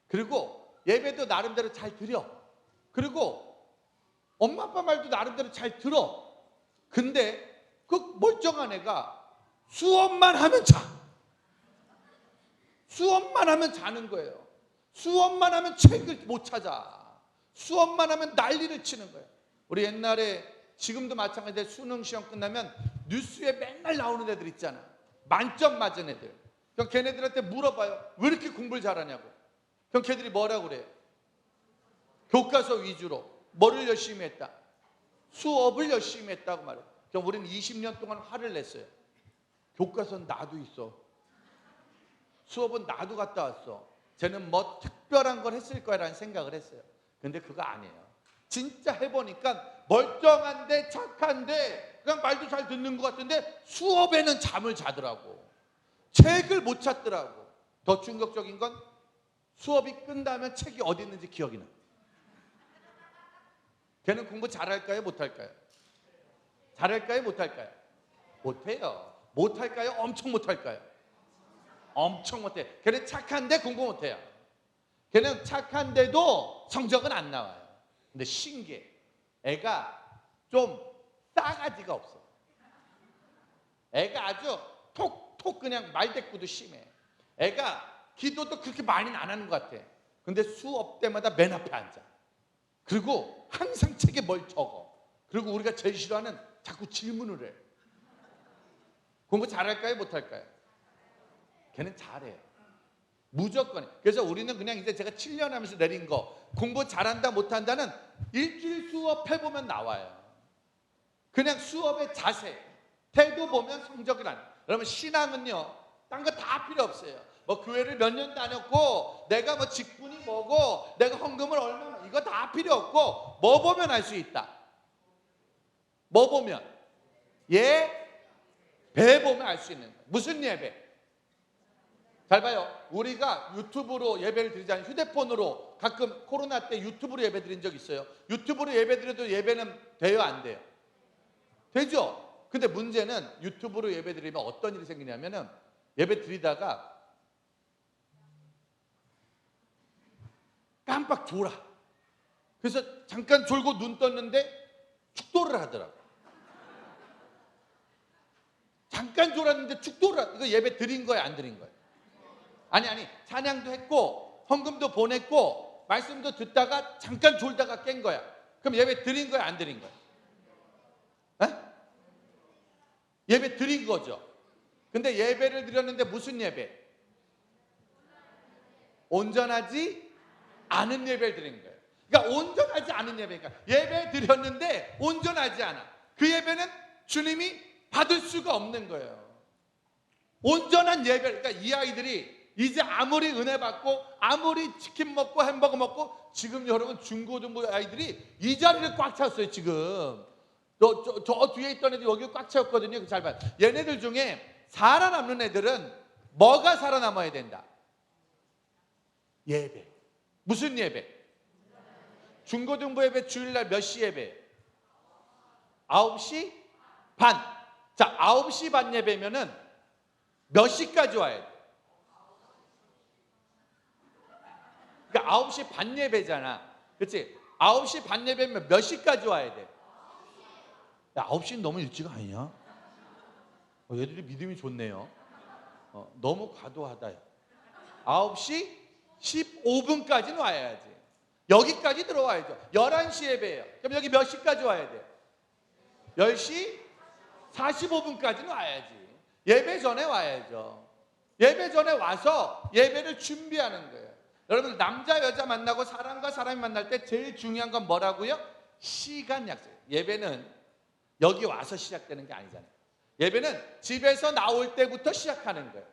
그리고 예배도 나름대로 잘 드려. 그리고 엄마 아빠 말도 나름대로 잘 들어. 근데 그 멀쩡한 애가 수업만 하면 자. 수업만 하면 자는 거예요. 수업만 하면 책을 못 찾아. 수업만 하면 난리를 치는 거예요. 우리 옛날에 지금도 마찬가지인데 수능 시험 끝나면 뉴스에 맨날 나오는 애들 있잖아. 만점 맞은 애들. 그럼 걔네들한테 물어봐요. 왜 이렇게 공부를 잘하냐고. 그럼 걔들이 뭐라고 그래요? 교과서 위주로 뭐를 열심히 했다? 수업을 열심히 했다고 말해요. 그럼 우리는 20년 동안 화를 냈어요. 교과서는 나도 있어. 수업은 나도 갔다 왔어. 쟤는 뭐 특별한 걸 했을 거라는 생각을 했어요. 근데 그거 아니에요. 진짜 해보니까 멀쩡한데 착한데 그냥 말도 잘 듣는 것 같은데 수업에는 잠을 자더라고. 책을 못 찾더라고. 더 충격적인 건 수업이 끝나면 책이 어디 있는지 기억이 나. 걔는 공부 잘할까요? 못할까요? 잘할까요? 못할까요? 못해요. 못할까요? 엄청 못할까요? 엄청 못해. 걔는 착한데 공부 못해요. 걔는 착한데도 성적은 안 나와요. 근데 신기해. 애가 좀 싸가지가 없어. 애가 아주 톡톡 그냥 말대꾸도 심해. 애가 기도도 그렇게 많이는 안 하는 것 같아. 근데 수업 때마다 맨 앞에 앉아. 그리고 항상 책에 뭘 적어. 그리고 우리가 제일 싫어하는 자꾸 질문을 해. 공부 잘할까요? 못할까요? 걔는 잘해요. 무조건. 그래서 우리는 그냥 이제 제가 7년 하면서 내린 거 공부 잘한다 못한다는 일주일 수업 해보면 나와요. 그냥 수업의 자세, 태도 보면 성적이 나요. 여러분 신앙은요 딴 거 다 필요 없어요. 뭐 교회를 몇 년 다녔고 내가 뭐 직분이 뭐고 내가 헌금을 얼마나 이거 다 필요 없고 뭐 보면 알 수 있다. 뭐 보면? 배 보면 알 수 있는 거예요. 무슨 예배? 잘 봐요. 우리가 유튜브로 예배를 드리자니 휴대폰으로 가끔 코로나 때 유튜브로 예배 드린 적 있어요. 유튜브로 예배 드려도 예배는 돼요? 안 돼요? 되죠? 근데 문제는 유튜브로 예배 드리면 어떤 일이 생기냐면은 예배 드리다가 깜빡 졸아. 그래서 잠깐 졸고 눈 떴는데 축도를 하더라고. 잠깐 졸았는데 축도를 이거 예배 드린 거예요? 안 드린 거예요? 아니 찬양도 했고 헌금도 보냈고 말씀도 듣다가 잠깐 졸다가 깬 거야. 그럼 예배 드린 거야? 안 드린 거야? 에? 예배 드린 거죠. 근데 예배를 드렸는데 무슨 예배? 온전하지 않은 예배를 드린 거예요. 그러니까 온전하지 않은 예배니까 예배 드렸는데 온전하지 않아. 그 예배는 주님이 받을 수가 없는 거예요. 온전한 예배. 그러니까 이 아이들이 이제 아무리 은혜 받고 아무리 치킨 먹고 햄버거 먹고 지금 여러분 중고등부 아이들이 이 자리를 꽉 찼어요. 지금 저 뒤에 있던 애들 여기 꽉 채웠거든요. 잘 봐요. 얘네들 중에 살아남는 애들은 뭐가 살아남아야 된다? 예배. 무슨 예배? 중고등부 예배 주일날 몇 시 예배? 9시 반. 자, 9시 반 예배면은 몇 시까지 와야 돼? 그러니까 9시 반 예배잖아. 그렇지? 9시 반 예배면 몇 시까지 와야 돼? 야, 9시는 너무 일찍 아니냐? 얘들이 믿음이 좋네요. 너무 과도하다. 9시 15분까지는 와야지. 여기까지 들어와야죠. 11시 예배예요. 그럼 여기 몇 시까지 와야 돼? 10시 45분까지는 와야지. 예배 전에 와야죠. 예배 전에 와서 예배를 준비하는 거예요. 여러분 남자 여자 만나고 사람과 사람이 만날 때 제일 중요한 건 뭐라고요? 시간 약속. 예배는 여기 와서 시작되는 게 아니잖아요. 예배는 집에서 나올 때부터 시작하는 거예요.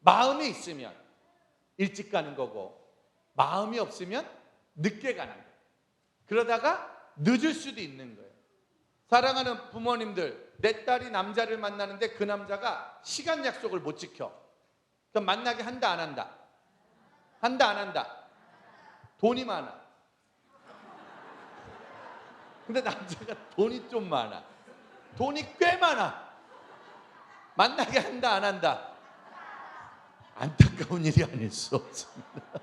마음이 있으면 일찍 가는 거고 마음이 없으면 늦게 가는 거예요. 그러다가 늦을 수도 있는 거예요. 사랑하는 부모님들, 내 딸이 남자를 만나는데 그 남자가 시간 약속을 못 지켜. 그럼 만나게 한다 안 한다? 한다 안 한다? 돈이 많아. 근데 남자가 돈이 좀 많아. 돈이 꽤 많아. 만나게 한다 안 한다? 안타까운 일이 아닐 수 없습니다.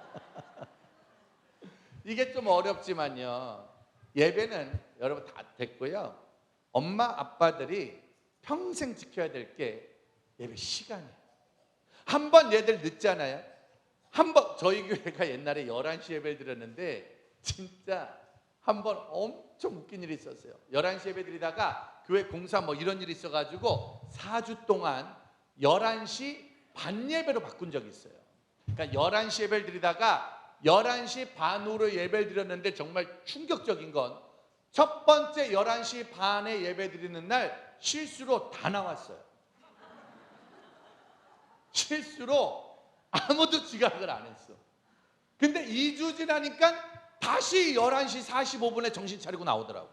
이게 좀 어렵지만요. 예배는 여러분 다 됐고요. 엄마 아빠들이 평생 지켜야 될 게 예배 시간이에요. 한 번 얘들 늦잖아요. 한 번 저희 교회가 옛날에 11시 예배를 드렸는데 진짜 한 번 엄청 웃긴 일이 있었어요. 11시 예배 드리다가 교회 공사 뭐 이런 일이 있어가지고 4주 동안 11시 반 예배로 바꾼 적이 있어요. 그러니까 11시 예배를 드리다가 11시 반으로 예배를 드렸는데 정말 충격적인 건 첫 번째 11시 반에 예배 드리는 날 실수로 다 나왔어요. 실수로 아무도 지각을 안 했어. 근데 2주 지나니까 다시 11시 45분에 정신 차리고 나오더라고.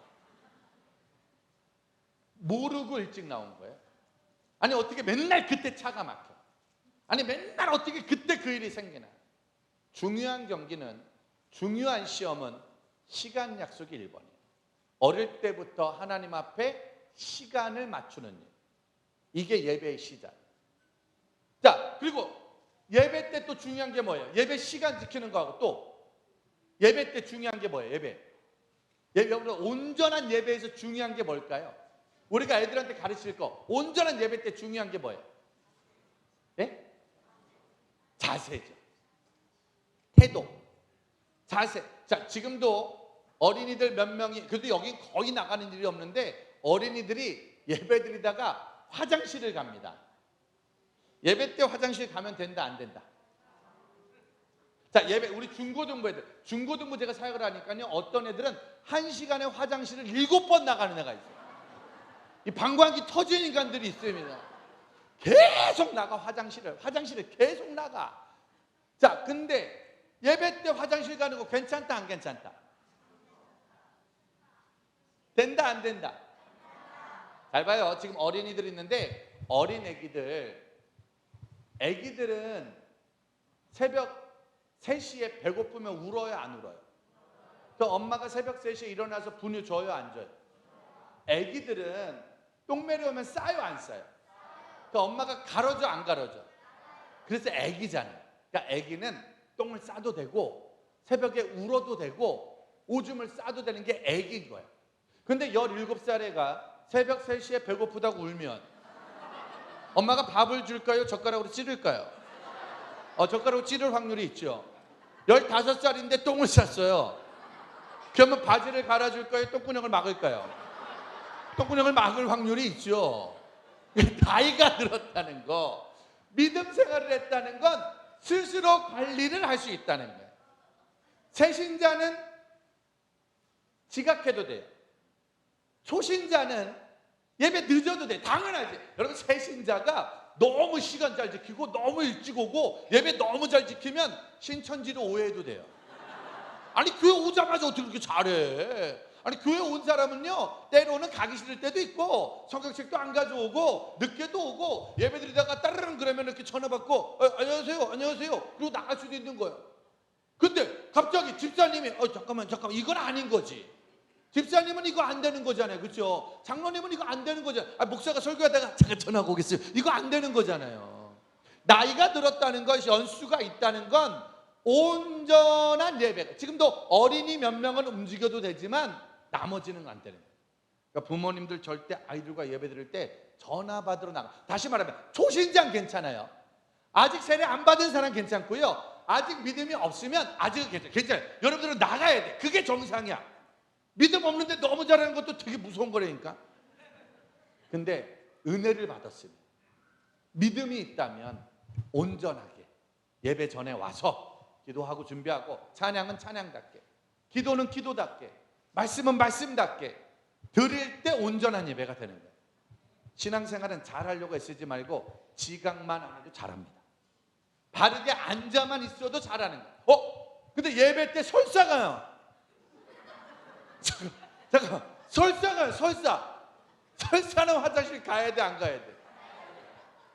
모르고 일찍 나온 거예요. 아니 어떻게 맨날 그때 차가 막혀. 아니 맨날 어떻게 그때 그 일이 생기나. 중요한 경기는, 중요한 시험은 시간 약속이 1번이에요. 어릴 때부터 하나님 앞에 시간을 맞추는 일. 이게 예배의 시작. 자, 그리고 예배 때 또 중요한 게 뭐예요? 예배 시간 지키는 거하고 또 예배 때 중요한 게 뭐예요? 예배 온전한 예배에서 중요한 게 뭘까요? 우리가 애들한테 가르칠 거 온전한 예배 때 중요한 게 뭐예요? 네? 자세죠. 태도, 자세. 자, 지금도 어린이들 몇 명이, 그래도 여긴 거의 나가는 일이 없는데 어린이들이 예배 드리다가 화장실을 갑니다. 예배 때 화장실 가면 된다 안 된다? 자, 예배 우리 중고등부 애들, 중고등부 제가 사역을 하니까요, 어떤 애들은 1시간에 화장실을 7번 나가는 애가 있어요. 이 방광기 터진 인간들이 있습니다. 계속 나가. 화장실을 계속 나가. 자, 근데 예배 때 화장실 가는 거 괜찮다 안 괜찮다? 된다 안 된다? 잘 봐요. 지금 어린이들 있는데 어린 애기들은 새벽 3시에 배고프면 울어요 안 울어요? 그 엄마가 새벽 3시에 일어나서 분유 줘요 안 줘요? 애기들은 똥 매려오면 싸요 안 싸요? 그 엄마가 가려줘 안 가려줘? 그래서 애기잖아요. 그러니까 애기는 똥을 싸도 되고 새벽에 울어도 되고 오줌을 싸도 되는 게 애기인 거예요. 근데 17살 애가 새벽 3시에 배고프다고 울면 엄마가 밥을 줄까요? 젓가락으로 찌를까요? 젓가락으로 찌를 확률이 있죠. 15살인데 똥을 쌌어요. 그러면 바지를 갈아줄까요? 똥구녕을 막을까요? 똥구녕을 막을 확률이 있죠. 나이가 들었다는 거, 믿음 생활을 했다는 건 스스로 관리를 할 수 있다는 거예요. 새신자는 지각해도 돼요. 초신자는 예배 늦어도 돼. 당연하지. 여러분 새신자가 너무 시간 잘 지키고 너무 일찍 오고 예배 너무 잘 지키면 신천지로 오해해도 돼요. 아니 교회 오자마자 어떻게 그렇게 잘해. 아니 교회 온 사람은요 때로는 가기 싫을 때도 있고 성경책도 안 가져오고 늦게도 오고 예배 드리다가 따르릉 그러면 이렇게 전화 받고 안녕하세요 그리고 나갈 수도 있는 거예요. 근데 갑자기 집사님이 잠깐만 이건 아닌 거지. 집사님은 이거 안 되는 거잖아요. 그렇죠? 장로님은 이거 안 되는 거잖아요. 목사가 설교하다가 잠깐 전화가 오겠어요. 이거 안 되는 거잖아요. 나이가 들었다는 것이 연수가 있다는 건 온전한 예배. 지금도 어린이 몇 명은 움직여도 되지만 나머지는 안 되는 거예요. 그러니까 부모님들 절대 아이들과 예배 드릴 때 전화 받으러 나가. 다시 말하면 초신자는 괜찮아요. 아직 세례 안 받은 사람 괜찮고요. 아직 믿음이 없으면 아직은 괜찮아요. 여러분들은 나가야 돼. 그게 정상이야. 믿음 없는데 너무 잘하는 것도 되게 무서운 거라니까. 근데 은혜를 받았으면, 믿음이 있다면 온전하게 예배 전에 와서 기도하고 준비하고, 찬양은 찬양답게, 기도는 기도답게, 말씀은 말씀답게 드릴 때 온전한 예배가 되는 거예요. 신앙생활은 잘하려고 애쓰지 말고 지각만 안 해도 잘합니다. 바르게 앉아만 있어도 잘하는 거야. 근데 예배 때 설사가요. 잠깐, 설사가요. 설사는 화장실 가야 돼, 안 가야 돼?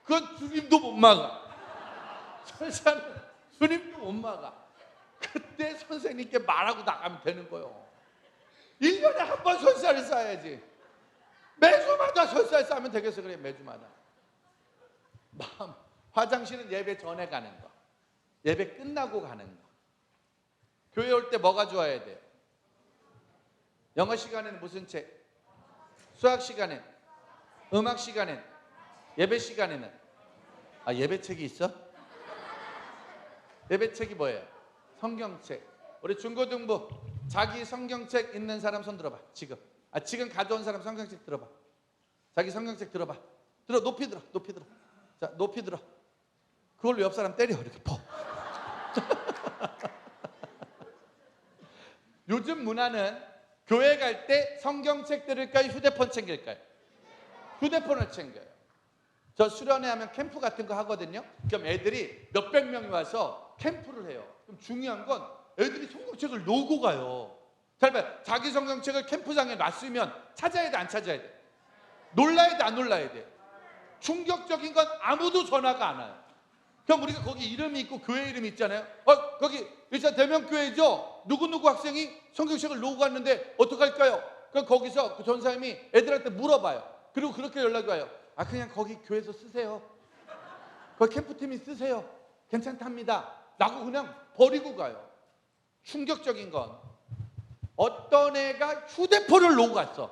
그건 주님도 못 막아. 설사는 주님도 못 막아. 그때 선생님께 말하고 나가면 되는 거예요. 1년에 한 번 설사를 쌓아야지. 매주마다 설사를 쌓으면 되겠어. 그래, 매주마다. 화장실은 예배 전에 가는 거, 예배 끝나고 가는 거. 교회 올 때 뭐가 좋아야 돼요? 영어 시간에는 무슨 책? 수학 시간엔? 음악 시간엔? 예배 시간에는? 예배책이 있어? 예배책이 뭐예요? 성경책. 우리 중고등부 자기 성경책 있는 사람 손 들어봐. 지금 가져온 사람 성경책 들어봐. 자기 성경책 들어봐. 높이 들어. 자, 높이 들어. 그걸로 옆 사람 때려. 이렇게 퍼. 요즘 문화는 교회 갈 때 성경책 들을까요? 휴대폰 챙길까요? 휴대폰을 챙겨요. 저 수련회 하면 캠프 같은 거 하거든요. 그럼 애들이 몇백 명이 와서 캠프를 해요. 그럼 중요한 건 애들이 성경책을 놓고 가요. 잘 봐요. 자기 성경책을 캠프장에 놨으면 찾아야 돼, 안 찾아야 돼? 놀라야 돼, 안 놀라야 돼? 충격적인 건 아무도 전화가 안 와요. 그럼 우리가 거기 이름이 있고 교회 이름이 있잖아요. 거기 일산 대명교회죠. 누구누구 학생이 성경책을 놓고 갔는데 어떡할까요? 그럼 거기서 그 전사님이 애들한테 물어봐요. 그리고 그렇게 연락이 와요. 그냥 거기 교회에서 쓰세요. 거기 캠프팀이 쓰세요. 괜찮답니다. 라고 그냥 버리고 가요. 충격적인 건 어떤 애가 휴대폰을 놓고 갔어.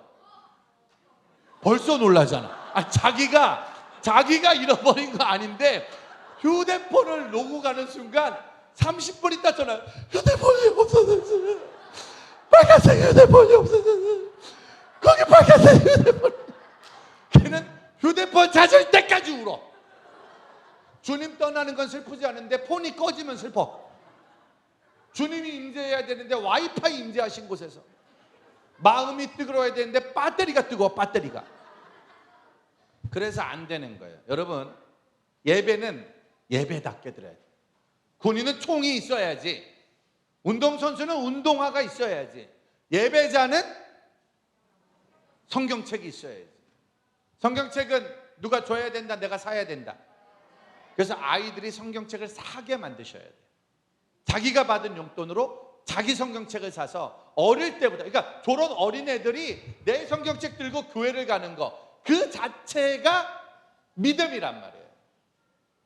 벌써 놀라잖아. 자기가 잃어버린 거 아닌데 휴대폰을 놓고 가는 순간 30분 있다 전화. 휴대폰이 없어졌어요. 빨간색 휴대폰이 없어졌어요. 거기 빨간색 휴대폰. 걔는 휴대폰 찾을 때까지 울어. 주님 떠나는 건 슬프지 않은데 폰이 꺼지면 슬퍼. 주님이 임재해야 되는데 와이파이 임재하신 곳에서 마음이 뜨거워야 되는데 배터리가 뜨거워. 배터리가. 그래서 안 되는 거예요. 여러분, 예배는 예배답게 드려야 돼. 군인은 총이 있어야지. 운동선수는 운동화가 있어야지. 예배자는 성경책이 있어야지. 성경책은 누가 줘야 된다, 내가 사야 된다. 그래서 아이들이 성경책을 사게 만드셔야 돼요. 자기가 받은 용돈으로 자기 성경책을 사서 어릴 때부터, 그러니까 저런 어린애들이 내 성경책 들고 교회를 가는 거, 그 자체가 믿음이란 말이에요.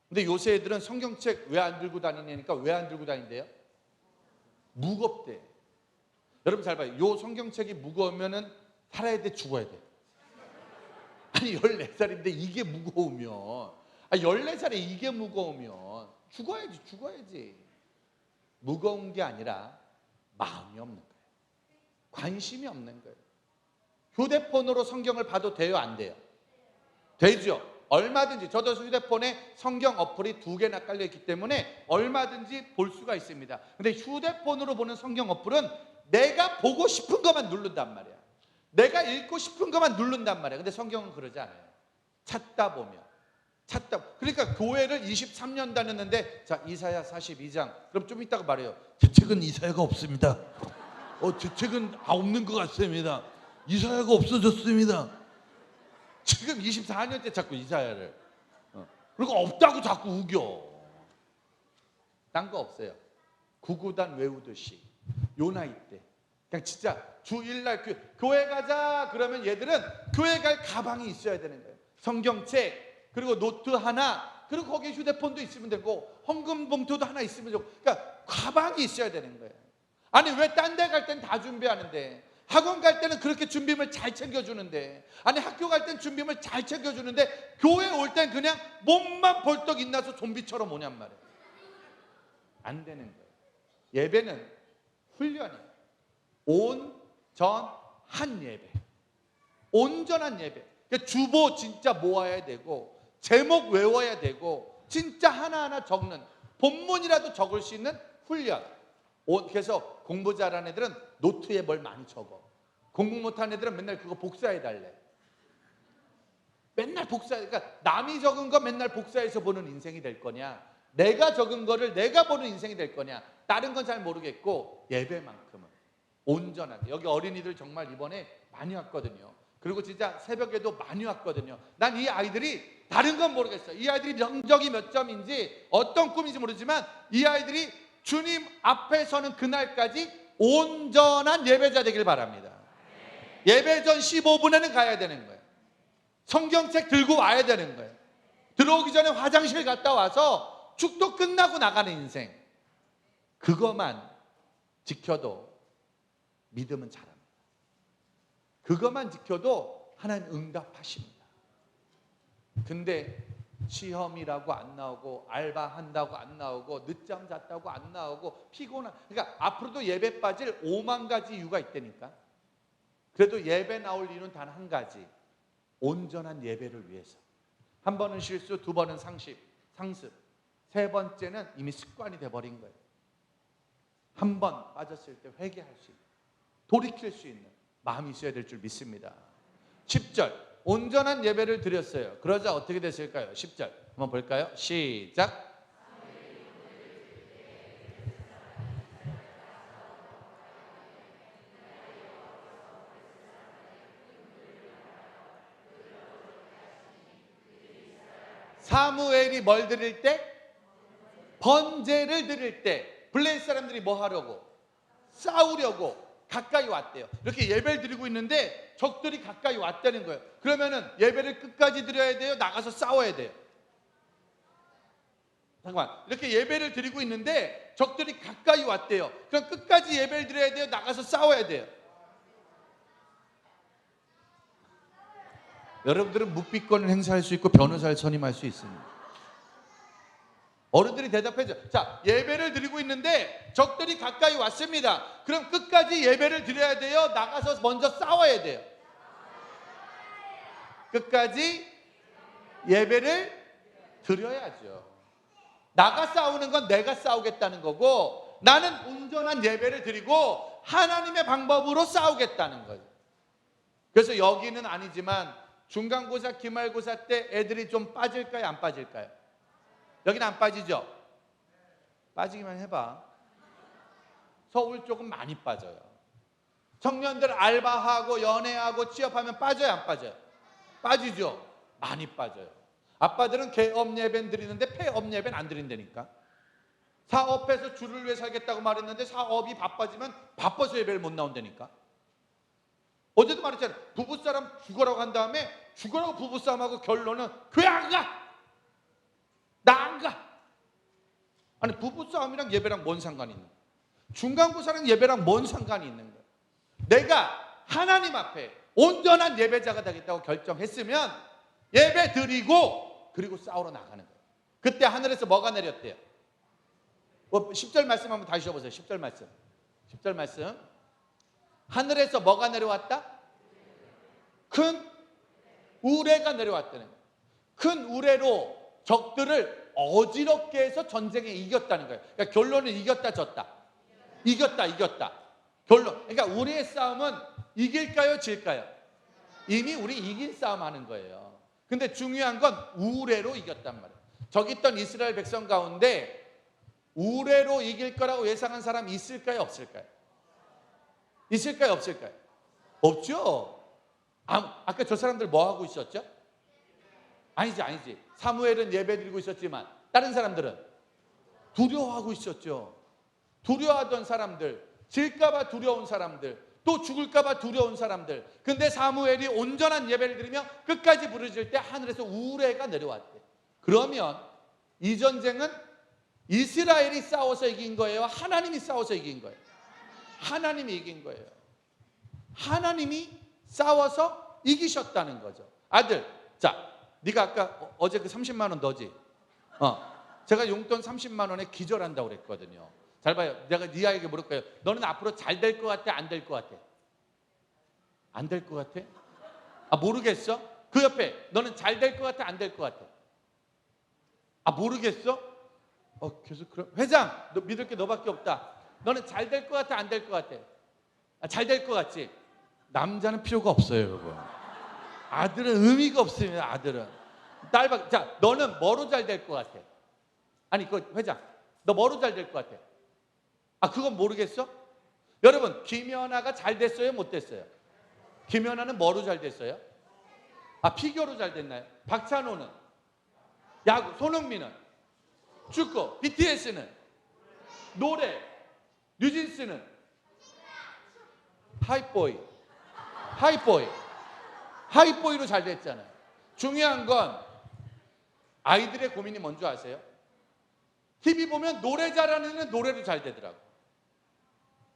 근데 요새 애들은 성경책 왜 안 들고 다니냐니까 왜 안 들고 다닌대요? 무겁대. 여러분 잘 봐요. 요 성경책이 무거우면은 살아야 돼, 죽어야 돼? 아니 14살인데 이게 무거우면, 14살에 이게 무거우면 죽어야지. 무거운 게 아니라 마음이 없는 거예요. 관심이 없는 거예요. 휴대폰으로 성경을 봐도 돼요, 안 돼요? 되죠. 얼마든지. 저도 휴대폰에 성경 어플이 2개나 깔려있기 때문에 얼마든지 볼 수가 있습니다. 근데 휴대폰으로 보는 성경 어플은 내가 보고 싶은 것만 누른단 말이야. 내가 읽고 싶은 것만 누른단 말이야. 근데 성경은 그러지 않아요. 찾다 보면. 그러니까 교회를 23년 다녔는데, 자, 이사야 42장. 그럼 좀 이따가 말해요. 제 책은 이사야가 없습니다. 제 책은 없는 것 같습니다. 이사야가 없어졌습니다. 지금 24년째 자꾸 이사야를. 그리고 없다고 자꾸 우겨. 딴 거 없어요. 구구단 외우듯이. 요 나이 때. 그냥 진짜 주일날 교회 가자 그러면 얘들은 교회 갈 가방이 있어야 되는 거예요. 성경책, 그리고 노트 하나, 그리고 거기에 휴대폰도 있으면 되고 헌금 봉투도 하나 있으면 되고, 그러니까 가방이 있어야 되는 거예요. 아니 왜 딴 데 갈 땐 다 준비하는데, 학원 갈 때는 그렇게 준비물 잘 챙겨주는데, 아니 학교 갈 땐 준비물 잘 챙겨주는데, 교회 올 땐 그냥 몸만 벌떡 인나서 좀비처럼 오냔 말이에요. 안 되는 거예요. 예배는 훈련이에요. 온전한 예배. 온전한 예배. 그러니까 주보 진짜 모아야 되고, 제목 외워야 되고, 진짜 하나하나 적는, 본문이라도 적을 수 있는 훈련. 그래서 공부 잘하는 애들은 노트에 뭘 많이 적어. 공부 못하는 애들은 맨날 그거 복사해 달래. 맨날 복사해. 그러니까 남이 적은 거 맨날 복사해서 보는 인생이 될 거냐, 내가 적은 거를 내가 보는 인생이 될 거냐. 다른 건 잘 모르겠고 예배만큼은 온전하게. 여기 어린이들 정말 이번에 많이 왔거든요. 그리고 진짜 새벽에도 많이 왔거든요. 난 이 아이들이 다른 건 모르겠어요. 이 아이들이 명적이 몇 점인지 어떤 꿈인지 모르지만 이 아이들이 주님 앞에 서는 그날까지 온전한 예배자 되길 바랍니다. 예배 전 15분에는 가야 되는 거예요. 성경책 들고 와야 되는 거예요. 들어오기 전에 화장실 갔다 와서 축도 끝나고 나가는 인생. 그것만 지켜도 믿음은 잘합니다. 그것만 지켜도 하나님 응답하십니다. 근데 시험이라고 안 나오고 알바한다고 안 나오고 늦잠 잤다고 안 나오고 피곤한, 그러니까 앞으로도 예배 빠질 5만 가지 이유가 있다니까. 그래도 예배 나올 이유는 단 한 가지, 온전한 예배를 위해서. 한 번은 실수, 두 번은 상습, 세 번째는 이미 습관이 돼버린 거예요. 한 번 빠졌을 때 회개할 수 있는, 돌이킬 수 있는 마음이 있어야 될 줄 믿습니다. 10절, 온전한 예배를 드렸어요. 그러자 어떻게 됐을까요? 10절 한번 볼까요? 시작. 사무엘이 뭘 드릴 때? 번제를 드릴 때 블레셋 사람들이 뭐 하려고? 싸우려고 가까이 왔대요. 이렇게 예배를 드리고 있는데 적들이 가까이 왔다는 거예요. 그러면은 예배를 끝까지 드려야 돼요? 나가서 싸워야 돼요? 잠깐만, 이렇게 예배를 드리고 있는데 적들이 가까이 왔대요. 그럼 끝까지 예배를 드려야 돼요? 나가서 싸워야 돼요? 여러분들은 묵비권을 행사할 수 있고 변호사를 선임할 수 있습니다. 어른들이 대답해줘. 자, 예배를 드리고 있는데 적들이 가까이 왔습니다. 그럼 끝까지 예배를 드려야 돼요? 나가서 먼저 싸워야 돼요? 끝까지 예배를 드려야죠. 나가 싸우는 건 내가 싸우겠다는 거고, 나는 온전한 예배를 드리고 하나님의 방법으로 싸우겠다는 거예요. 그래서 여기는 아니지만 중간고사, 기말고사 때 애들이 좀 빠질까요? 안 빠질까요? 여기는 안 빠지죠? 빠지기만 해봐. 서울 쪽은 많이 빠져요. 청년들 알바하고 연애하고 취업하면 빠져요? 안 빠져요? 빠지죠? 많이 빠져요. 아빠들은 개업 예배는 드리는데 폐업 예배는 안 드린다니까. 사업해서 주를 위해 살겠다고 말했는데 사업이 바빠지면 바빠서 예배를 못 나온다니까. 어제도 말했잖아요. 부부싸움 죽어라고 한 다음에 죽어라고 부부싸움하고 결론은 교회 안 가! 나 안 가! 아니, 부부싸움이랑 예배랑 뭔 상관이 있는 거야? 중간고사랑 예배랑 뭔 상관이 있는 거야? 내가 하나님 앞에 온전한 예배자가 되겠다고 결정했으면 예배 드리고 그리고 싸우러 나가는 거예요. 그때 하늘에서 뭐가 내렸대요? 10절 말씀 한번 다시 읽어보세요. 10절 말씀. 10절 말씀. 하늘에서 뭐가 내려왔다? 큰 우레가 내려왔다는 거예요. 큰 우레로 적들을 어지럽게 해서 전쟁에 이겼다는 거예요. 그러니까 결론은 이겼다 졌다. 이겼다. 결론. 그러니까 우리의 싸움은 이길까요 질까요? 이미 우리 이긴 싸움 하는 거예요. 근데 중요한 건 우레로 이겼단 말이에요. 저기 있던 이스라엘 백성 가운데 우레로 이길 거라고 예상한 사람 있을까요 없을까요? 있을까요 없을까요? 없죠. 아까 저 사람들 뭐 하고 있었죠? 아니지. 사무엘은 예배 드리고 있었지만 다른 사람들은 두려워하고 있었죠. 두려워하던 사람들, 질까봐 두려운 사람들, 또 죽을까봐 두려운 사람들. 근데 사무엘이 온전한 예배를 드리며 끝까지 부르짖을 때 하늘에서 우레가 내려왔대. 그러면 이 전쟁은 이스라엘이 싸워서 이긴 거예요? 하나님이 싸워서 이긴 거예요? 하나님이 이긴 거예요. 하나님이 싸워서 이기셨다는 거죠. 아들, 자, 네가 아까 어제 그 30만 원 너지? 제가 용돈 30만 원에 기절한다고 그랬거든요. 잘 봐요. 내가 네 아이에게 물을 거예요. 너는 앞으로 잘 될 것 같아? 안 될 것 같아? 안 될 것 같아? 모르겠어? 그 옆에 너는 잘 될 것 같아? 안 될 것 같아? 모르겠어? 계속 그럼 회장, 너 믿을 게 너밖에 없다. 너는 잘 될 것 같아? 안 될 것 같아? 잘 될 것 같지? 남자는 필요가 없어요, 여러분. 아들은 의미가 없습니다. 아들은 자, 너는 뭐로 잘 될 것 같아? 아니 그 회장, 너 뭐로 잘 될 것 같아? 아 그건 모르겠어? 여러분 김연아가 잘 됐어요? 못 됐어요? 김연아는 뭐로 잘 됐어요? 아 피겨로 잘 됐나요? 박찬호는? 야구, 손흥민은? 축구, BTS는? 노래, 뉴진스는? 하이보이, 하이보이, 하이보이로 잘 됐잖아요. 중요한 건 아이들의 고민이 뭔지 아세요? TV 보면 노래 잘하는 애는 노래로 잘 되더라고.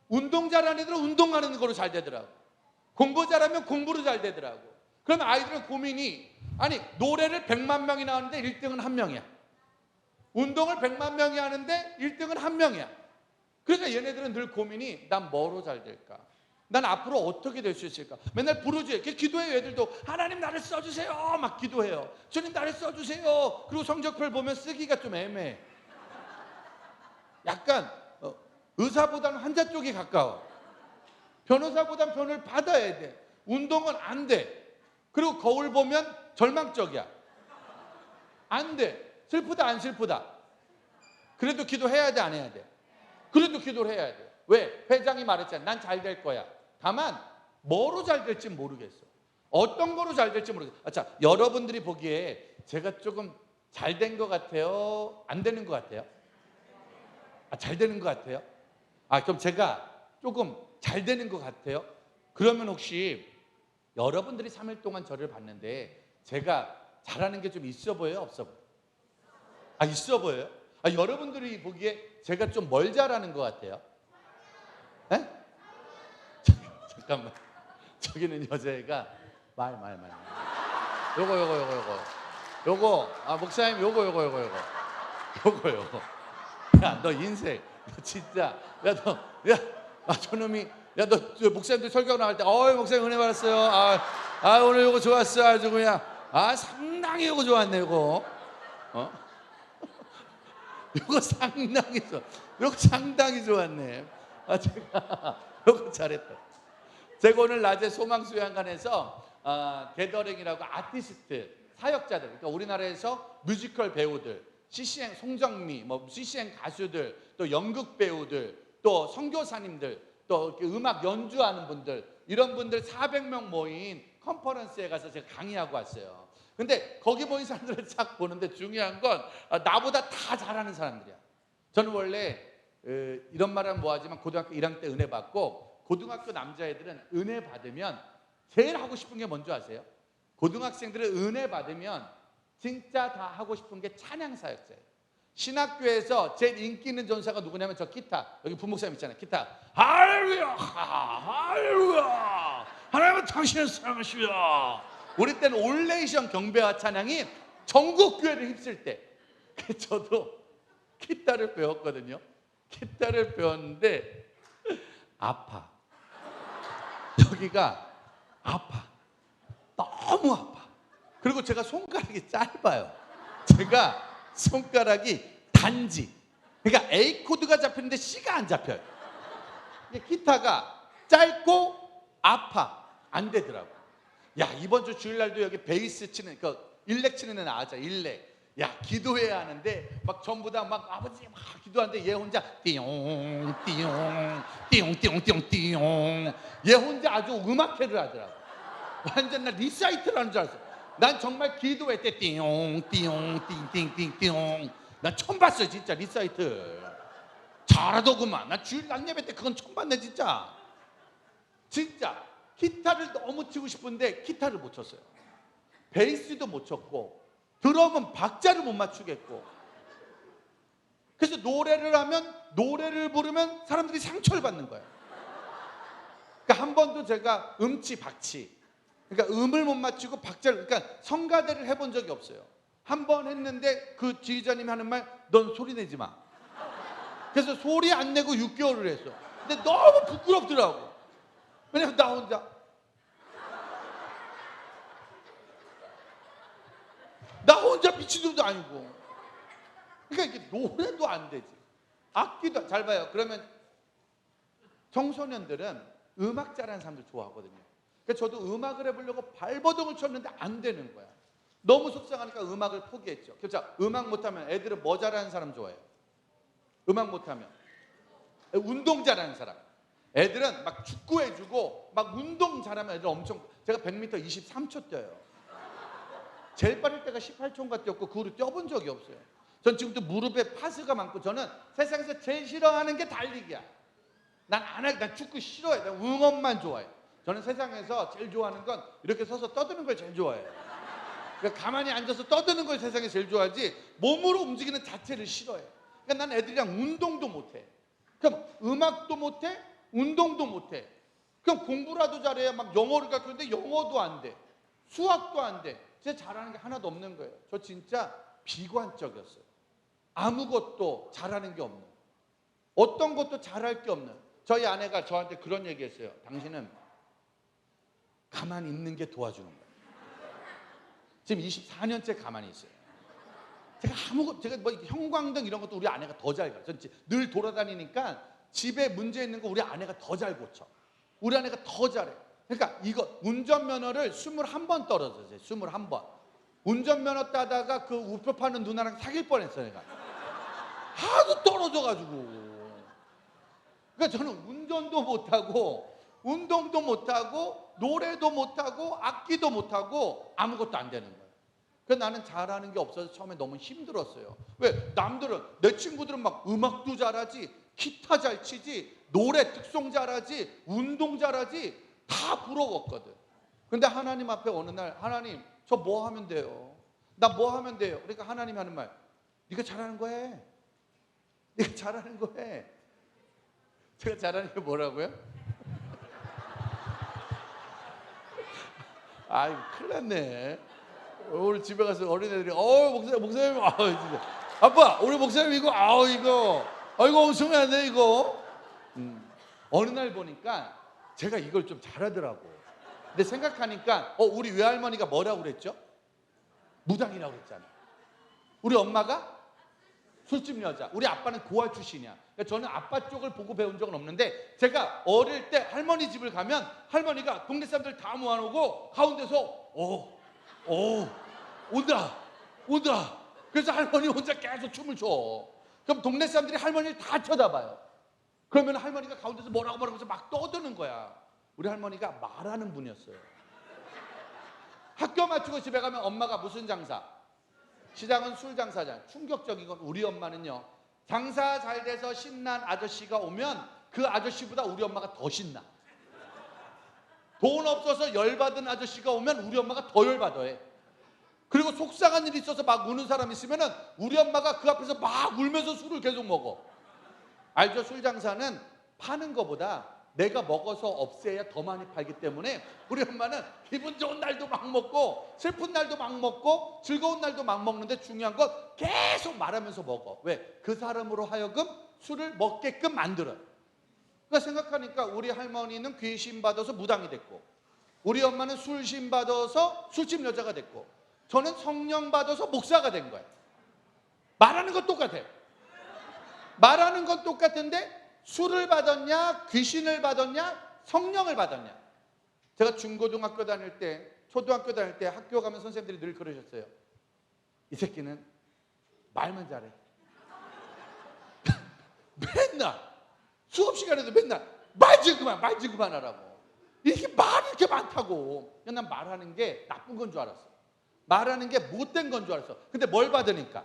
운동 잘하는 애들은 운동하는 거로 잘 되더라고. 공부 잘하면 공부로 잘 되더라고. 그러면 아이들은 고민이 아니 노래를 100만 명이 나오는데 1등은 한 명이야. 운동을 100만 명이 하는데 1등은 한 명이야. 그러니까 얘네들은 늘 고민이 난 뭐로 잘 될까? 난 앞으로 어떻게 될 수 있을까? 맨날 부르지. 기도해요. 애들도 하나님 나를 써주세요. 막 기도해요. 주님 나를 써주세요. 그리고 성적표를 보면 쓰기가 좀 애매해. 약간 의사보다는 환자 쪽이 가까워. 변호사보다는 변을 받아야 돼. 운동은 안 돼. 그리고 거울 보면 절망적이야. 안 돼. 슬프다 안 슬프다. 그래도 기도해야 돼 안 해야 돼? 그래도 기도를 해야 돼. 왜? 회장이 말했잖아. 난 잘 될 거야. 다만 뭐로 잘 될지 모르겠어. 어떤 거로 잘 될지 모르겠어. 자, 여러분들이 보기에 제가 조금 잘 된 것 같아요? 안 되는 것 같아요? 잘 되는 것 같아요? 그럼 제가 조금 잘 되는 것 같아요? 그러면 혹시 여러분들이 3일 동안 저를 봤는데 제가 잘하는 게 좀 있어 보여요? 없어 보여요? 있어 보여요? 여러분들이 보기에 제가 좀 뭘 잘하는 것 같아요? 에? 잠깐만. 저기는 여자애가 말. 요거. 목사님 요거. 야, 너 인생. 너 진짜. 저놈이. 야, 너 목사님들 설교 나갈 때, 목사님 은혜 받았어요. 오늘 요거 좋았어. 아주 그냥. 상당히 요거 좋았네, 요거. 요거 상당히 좋았네. 제가 요거 잘했다. 제가 오늘 낮에 소망수양관에서 게더링이라고 아티스트, 사역자들, 그러니까 우리나라에서 뮤지컬 배우들, CCN 송정미, CCN 가수들, 또 연극 배우들, 또 선교사님들, 또 음악 연주하는 분들, 이런 분들 400명 모인 컨퍼런스에 가서 제가 강의하고 왔어요. 근데 거기 모인 사람들을 쫙 보는데 중요한 건 나보다 다 잘하는 사람들이야. 저는 원래 이런 말은 뭐하지만 고등학교 1학년 때 은혜 받고, 고등학교 남자애들은 은혜 받으면 제일 하고 싶은 게 뭔지 아세요? 고등학생들은 은혜 받으면 진짜 다 하고 싶은 게 찬양 사역자예요. 신학교에서 제일 인기 있는 전사가 누구냐면 저 기타, 여기 부목사님 있잖아요. 기타. 할렐루야, 할렐루야, 하나님은 당신을 사랑하시며. 우리 때는 올레이션 경배와 찬양이 전국 교회를 휩쓸 때, 저도 기타를 배웠거든요. 기타를 배웠는데 아파. 여기가 아파. 너무 아파. 그리고 제가 손가락이 짧아요. 제가 손가락이 단지. 그러니까 A 코드가 잡히는데 C가 안 잡혀요. 기타가 짧고 아파. 안 되더라고. 야, 이번 주 주일날도 여기 베이스 치는, 일렉 치는 애 나왔잖아. 일렉. 야, 기도해야 하는데 막 전부 다 막 아버지 막 기도하는데 얘 혼자 띠용 띠용 띠용 띠용 띠용 띠용, 얘 혼자 아주 음악회를 하더라고. 완전 나 리사이트를 하는 줄 알았어. 난 정말 기도회 때 띠용 띠용 띵띵띵 띠용, 난 처음 봤어요 진짜 리사이트. 잘하더구만. 나 주일 날 예배 때 그건 처음 봤네 진짜. 기타를 너무 치고 싶은데 기타를 못 쳤어요. 베이스도 못 쳤고 드럼은 박자를 못 맞추겠고. 그래서 노래를 부르면 사람들이 상처를 받는 거예요. 그러니까 한 번도 제가 음치 박치, 그러니까 음을 못 맞추고 박자를, 그러니까 성가대를 해본 적이 없어요. 한 번 했는데 그 지휘자님이 하는 말, 넌 소리 내지 마. 그래서 소리 안 내고 6개월을 했어. 근데 너무 부끄럽더라고. 왜냐면 나 혼자 미친놈도 아니고. 그러니까 이게 노래도 안 되지. 악기도 잘 봐요. 그러면 청소년들은 음악 잘하는 사람들 좋아하거든요. 그러니까 저도 음악을 해보려고 발버둥을 쳤는데 안 되는 거야. 너무 속상하니까 음악을 포기했죠. 그렇죠? 음악 못하면 애들은 뭐 잘하는 사람 좋아해요? 음악 못하면 운동 잘하는 사람. 애들은 막 축구해주고 막 운동 잘하면 애들 엄청. 제가 100m 23초 뛰어요. 제일 빠를 때가 18초인가 뛰었고 그 후로 뛰어본 적이 없어요. 전 지금도 무릎에 파스가 많고 저는 세상에서 제일 싫어하는 게 달리기야. 난 축구 싫어해. 난 응원만 좋아해. 저는 세상에서 제일 좋아하는 건 이렇게 서서 떠드는 걸 제일 좋아해요. 그러니까 가만히 앉아서 떠드는 걸 세상에 제일 좋아하지 몸으로 움직이는 자체를 싫어해. 그러니까 난 애들이랑 운동도 못해. 그럼 음악도 못해, 운동도 못해. 그럼 공부라도 잘해야 막 영어를 가르치는데 영어도 안 돼. 수학도 안 돼. 진짜 잘하는 게 하나도 없는 거예요. 저 진짜 비관적이었어요. 아무것도 잘하는 게 없는. 어떤 것도 잘할 게 없는. 저희 아내가 저한테 그런 얘기했어요. 당신은 가만히 있는 게 도와주는 거예요. 지금 24년째 가만히 있어요. 제가 뭐 형광등 이런 것도 우리 아내가 더 잘 가요. 전 늘 돌아다니니까 집에 문제 있는 거 우리 아내가 더 잘 고쳐. 우리 아내가 더 잘해. 그러니까 이거 운전면허를 21번 떨어졌어요. 21번. 운전면허 따다가 그 우표 파는 누나랑 사귈 뻔했어요. 내가 하도 떨어져가지고. 그러니까 저는 운전도 못하고 운동도 못하고 노래도 못하고 악기도 못하고 아무것도 안 되는 거예요. 그래서 나는 잘하는 게 없어서 처음에 너무 힘들었어요. 왜? 남들은 내 친구들은 막 음악도 잘하지, 기타 잘 치지, 노래 특송 잘하지, 운동 잘하지 다 부러웠거든. 근데 하나님 앞에 어느 날 하나님 저 뭐 하면 돼요? 나 뭐 하면 돼요? 그러니까 하나님이 하는 말 네가 잘하는 거 해. 네가 잘하는 거 해. 제가 잘하는 게 뭐라고요? 아이 큰일 났네. 오늘 집에 가서 어린애들이 목사님 진짜. 아빠 우리 목사님 이거 이거 엄청나네 이거. 어느 날 보니까 제가 이걸 좀 잘하더라고. 근데 생각하니까 우리 외할머니가 뭐라고 그랬죠? 무당이라고 그랬잖아. 우리 엄마가 술집 여자, 우리 아빠는 고아 출신이야. 그러니까 저는 아빠 쪽을 보고 배운 적은 없는데 제가 어릴 때 할머니 집을 가면 할머니가 동네 사람들 다 모아놓고 가운데서 온다. 그래서 할머니 혼자 계속 춤을 춰. 그럼 동네 사람들이 할머니를 다 쳐다봐요. 그러면 할머니가 가운데서 뭐라고 하면서 막 떠드는 거야. 우리 할머니가 말하는 분이었어요. 학교 마치고 집에 가면 엄마가 무슨 장사? 시장은 술 장사잖아요. 충격적인 건 우리 엄마는요. 장사 잘 돼서 신난 아저씨가 오면 그 아저씨보다 우리 엄마가 더 신나. 돈 없어서 열받은 아저씨가 오면 우리 엄마가 더 열받아해. 그리고 속상한 일이 있어서 막 우는 사람 있으면 우리 엄마가 그 앞에서 막 울면서 술을 계속 먹어. 알죠? 술 장사는 파는 거보다 내가 먹어서 없애야 더 많이 팔기 때문에 우리 엄마는 기분 좋은 날도 막 먹고 슬픈 날도 막 먹고 즐거운 날도 막 먹는데 중요한 건 계속 말하면서 먹어. 왜? 그 사람으로 하여금 술을 먹게끔 만들어요. 그러니까 생각하니까 우리 할머니는 귀신 받아서 무당이 됐고 우리 엄마는 술신 받아서 술집 여자가 됐고 저는 성령 받아서 목사가 된 거예요. 말하는 건 똑같아요. 말하는 건 똑같은데 술을 받았냐, 귀신을 받았냐, 성령을 받았냐. 제가 중고등학교 다닐 때, 초등학교 다닐 때 학교 가면 선생님들이 늘 그러셨어요. 이 새끼는 말만 잘해. 맨날 수업 시간에도 맨날 말 좀 그만하라고. 이렇게 말이 이렇게 많다고. 난 말하는 게 나쁜 건 줄 알았어. 말하는 게 못된 건 줄 알았어. 근데 뭘 받으니까?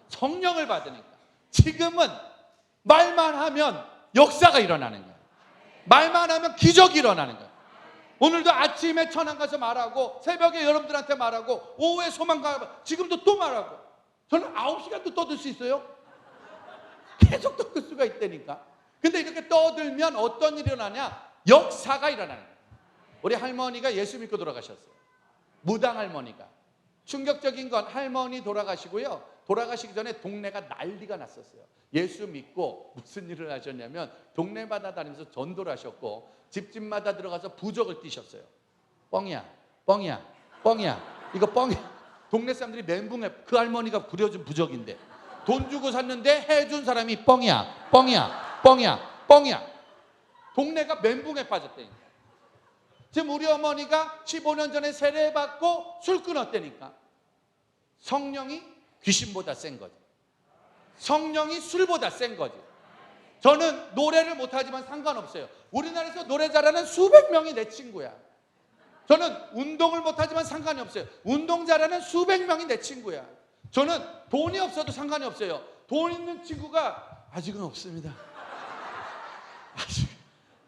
성령을 받으니까. 지금은 말만 하면 역사가 일어나는 거야. 말만 하면 기적이 일어나는 거야. 오늘도 아침에 천안 가서 말하고 새벽에 여러분들한테 말하고 오후에 소망가 지금도 또 말하고 저는 9시간도 떠들 수 있어요. 계속 떠들 수가 있다니까. 근데 이렇게 떠들면 어떤 일이 일어나냐? 역사가 일어나는 거야. 우리 할머니가 예수 믿고 돌아가셨어요. 무당 할머니가. 충격적인 건 할머니 돌아가시고요. 돌아가시기 전에 동네가 난리가 났었어요. 예수 믿고 무슨 일을 하셨냐면 동네마다 다니면서 전도를 하셨고 집집마다 들어가서 부적을 띄셨어요. 뻥이야. 이거 뻥이야. 동네 사람들이 멘붕해. 그 할머니가 부려준 부적인데 돈 주고 샀는데 해준 사람이 뻥이야. 동네가 멘붕에 빠졌다니까. 지금 우리 어머니가 15년 전에 세례받고 술 끊었다니까. 성령이 귀신보다 센 거지. 성령이 술보다 센 거지. 저는 노래를 못하지만 상관없어요. 우리나라에서 노래 잘하는 수백 명이 내 친구야. 저는 운동을 못하지만 상관이 없어요. 운동 잘하는 수백 명이 내 친구야. 저는 돈이 없어도 상관이 없어요. 돈 있는 친구가 아직은 없습니다.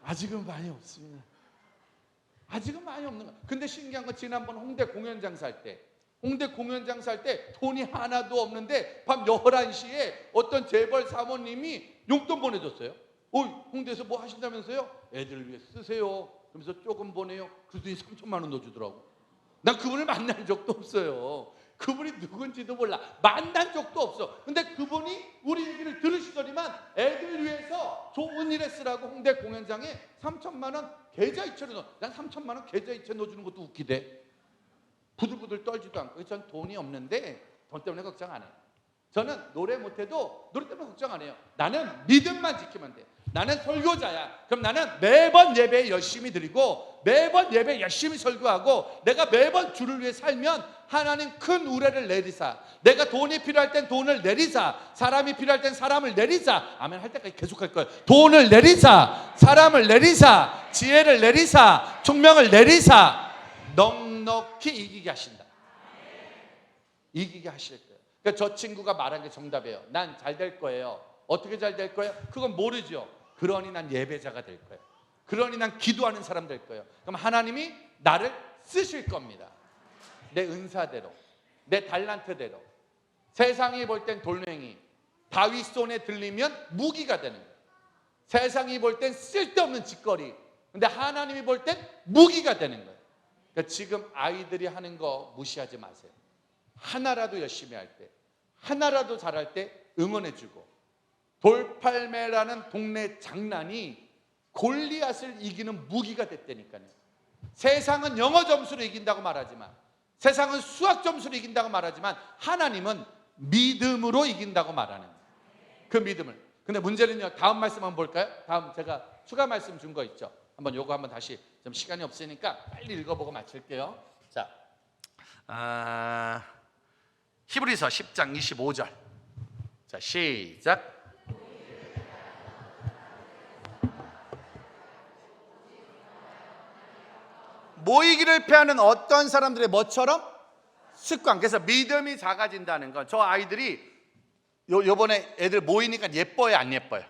아직은 많이 없습니다. 아직은 많이 없는 거야. 근데 신기한 건 지난번 홍대 공연장 살 때 돈이 하나도 없는데 밤 11시에 어떤 재벌 사모님이 용돈 보내줬어요. 홍대에서 뭐 하신다면서요? 애들 위해 쓰세요. 그러면서 조금 보내요. 그랬더니 3천만 원 넣어주더라고. 난 그분을 만난 적도 없어요. 그분이 누군지도 몰라. 만난 적도 없어. 근데 그분이 우리 얘기를 들으시더니만 애들 위해서 좋은 일에 쓰라고 홍대 공연장에 3천만 원 계좌이체로 넣어. 난 3천만 원 계좌이체 넣어주는 것도 웃기대. 부들부들 떨지도 않고. 전 돈이 없는데 돈 때문에 걱정 안 해요. 저는 노래 못해도 노래 때문에 걱정 안 해요. 나는 믿음만 지키면 돼. 나는 설교자야. 그럼 나는 매번 예배 열심히 드리고 매번 예배 열심히 설교하고 내가 매번 주를 위해 살면 하나님 큰 우레를 내리사, 내가 돈이 필요할 땐 돈을 내리사, 사람이 필요할 땐 사람을 내리사, 아멘 할 때까지 계속 할 거예요. 돈을 내리사, 사람을 내리사, 지혜를 내리사, 총명을 내리사, 넉넉히 이기게 하신다. 이기게 하실 거예요. 그러니까 저 친구가 말한 게 정답이에요. 난 잘 될 거예요. 어떻게 잘 될 거예요? 그건 모르죠. 그러니 난 예배자가 될 거예요. 그러니 난 기도하는 사람 될 거예요. 그럼 하나님이 나를 쓰실 겁니다. 내 은사대로, 내 달란트대로. 세상이 볼 땐 돌멩이, 다윗 손에 들리면 무기가 되는 거예요. 세상이 볼 땐 쓸데없는 짓거리, 근데 하나님이 볼 땐 무기가 되는 거예요. 그러니까 지금 아이들이 하는 거 무시하지 마세요. 하나라도 열심히 할 때, 하나라도 잘할 때 응원해주고, 돌팔매라는 동네 장난이 골리앗을 이기는 무기가 됐다니까요. 세상은 영어 점수로 이긴다고 말하지만, 세상은 수학 점수로 이긴다고 말하지만 하나님은 믿음으로 이긴다고 말하는 그 믿음을. 근데 문제는요, 다음 말씀 한번 볼까요? 다음 제가 추가 말씀 준 거 있죠. 한번 요거 한번 다시, 좀 시간이 없으니까 빨리 읽어보고 마칠게요. 자, 히브리서 10장 25절. 자, 시작. 모이기를 패하는 어떤 사람들의 뭐처럼? 습관. 그래서 믿음이 작아진다는 건, 저 아이들이 요번에 애들 모이니까 예뻐요, 안 예뻐요?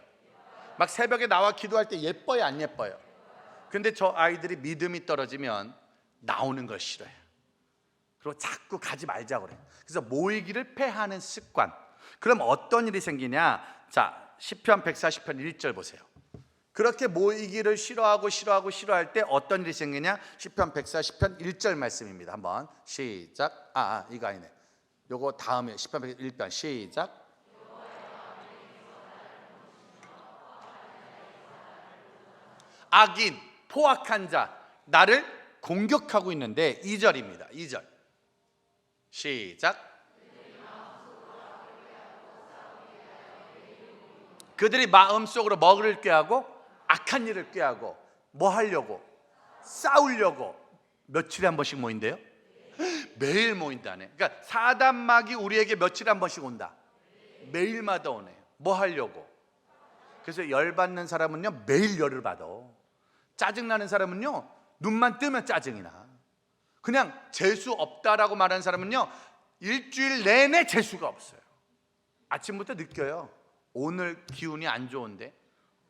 막 새벽에 나와 기도할 때 예뻐요, 안 예뻐요? 근데 저 아이들이 믿음이 떨어지면 나오는 걸 싫어해요. 그리고 자꾸 가지 말자고 그래요. 그래서 모이기를 패하는 습관. 그럼 어떤 일이 생기냐? 자, 시편 140편 1절 보세요. 그렇게 모이기를 싫어할 때 어떤 일이 생기냐? 시편 140편 1절 말씀입니다. 한번 시작. 이거 아니네. 요거 다음에 시편 101편 시작. 악인, 포악한 자, 나를 공격하고 있는데 2절입니다. 2절 시작. 그들이 마음속으로 먹을 꾀하고 악한 일을 꾀하고 뭐 하려고? 싸우려고. 며칠에 한 번씩 모인대요? 매일 모인다네. 그러니까 사단막이 우리에게 며칠에 한 번씩 온다. 매일마다 오네. 뭐 하려고? 그래서 열받는 사람은요, 매일 열을 받아. 짜증나는 사람은요, 눈만 뜨면 짜증이 나. 그냥 재수 없다라고 말하는 사람은요, 일주일 내내 재수가 없어요. 아침부터 느껴요. 오늘 기운이 안 좋은데,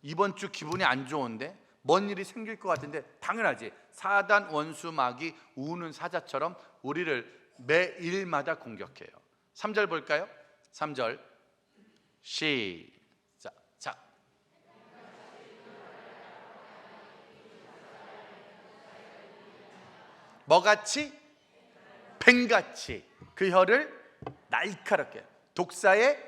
이번 주 기분이 안 좋은데, 뭔 일이 생길 것 같은데. 당연하지. 사단 원수 마귀 우는 사자처럼 우리를 매일마다 공격해요. 3절 볼까요? 3절 시작. 자, 뭐같이? 뱀같이 그 혀를 날카롭게. 독사의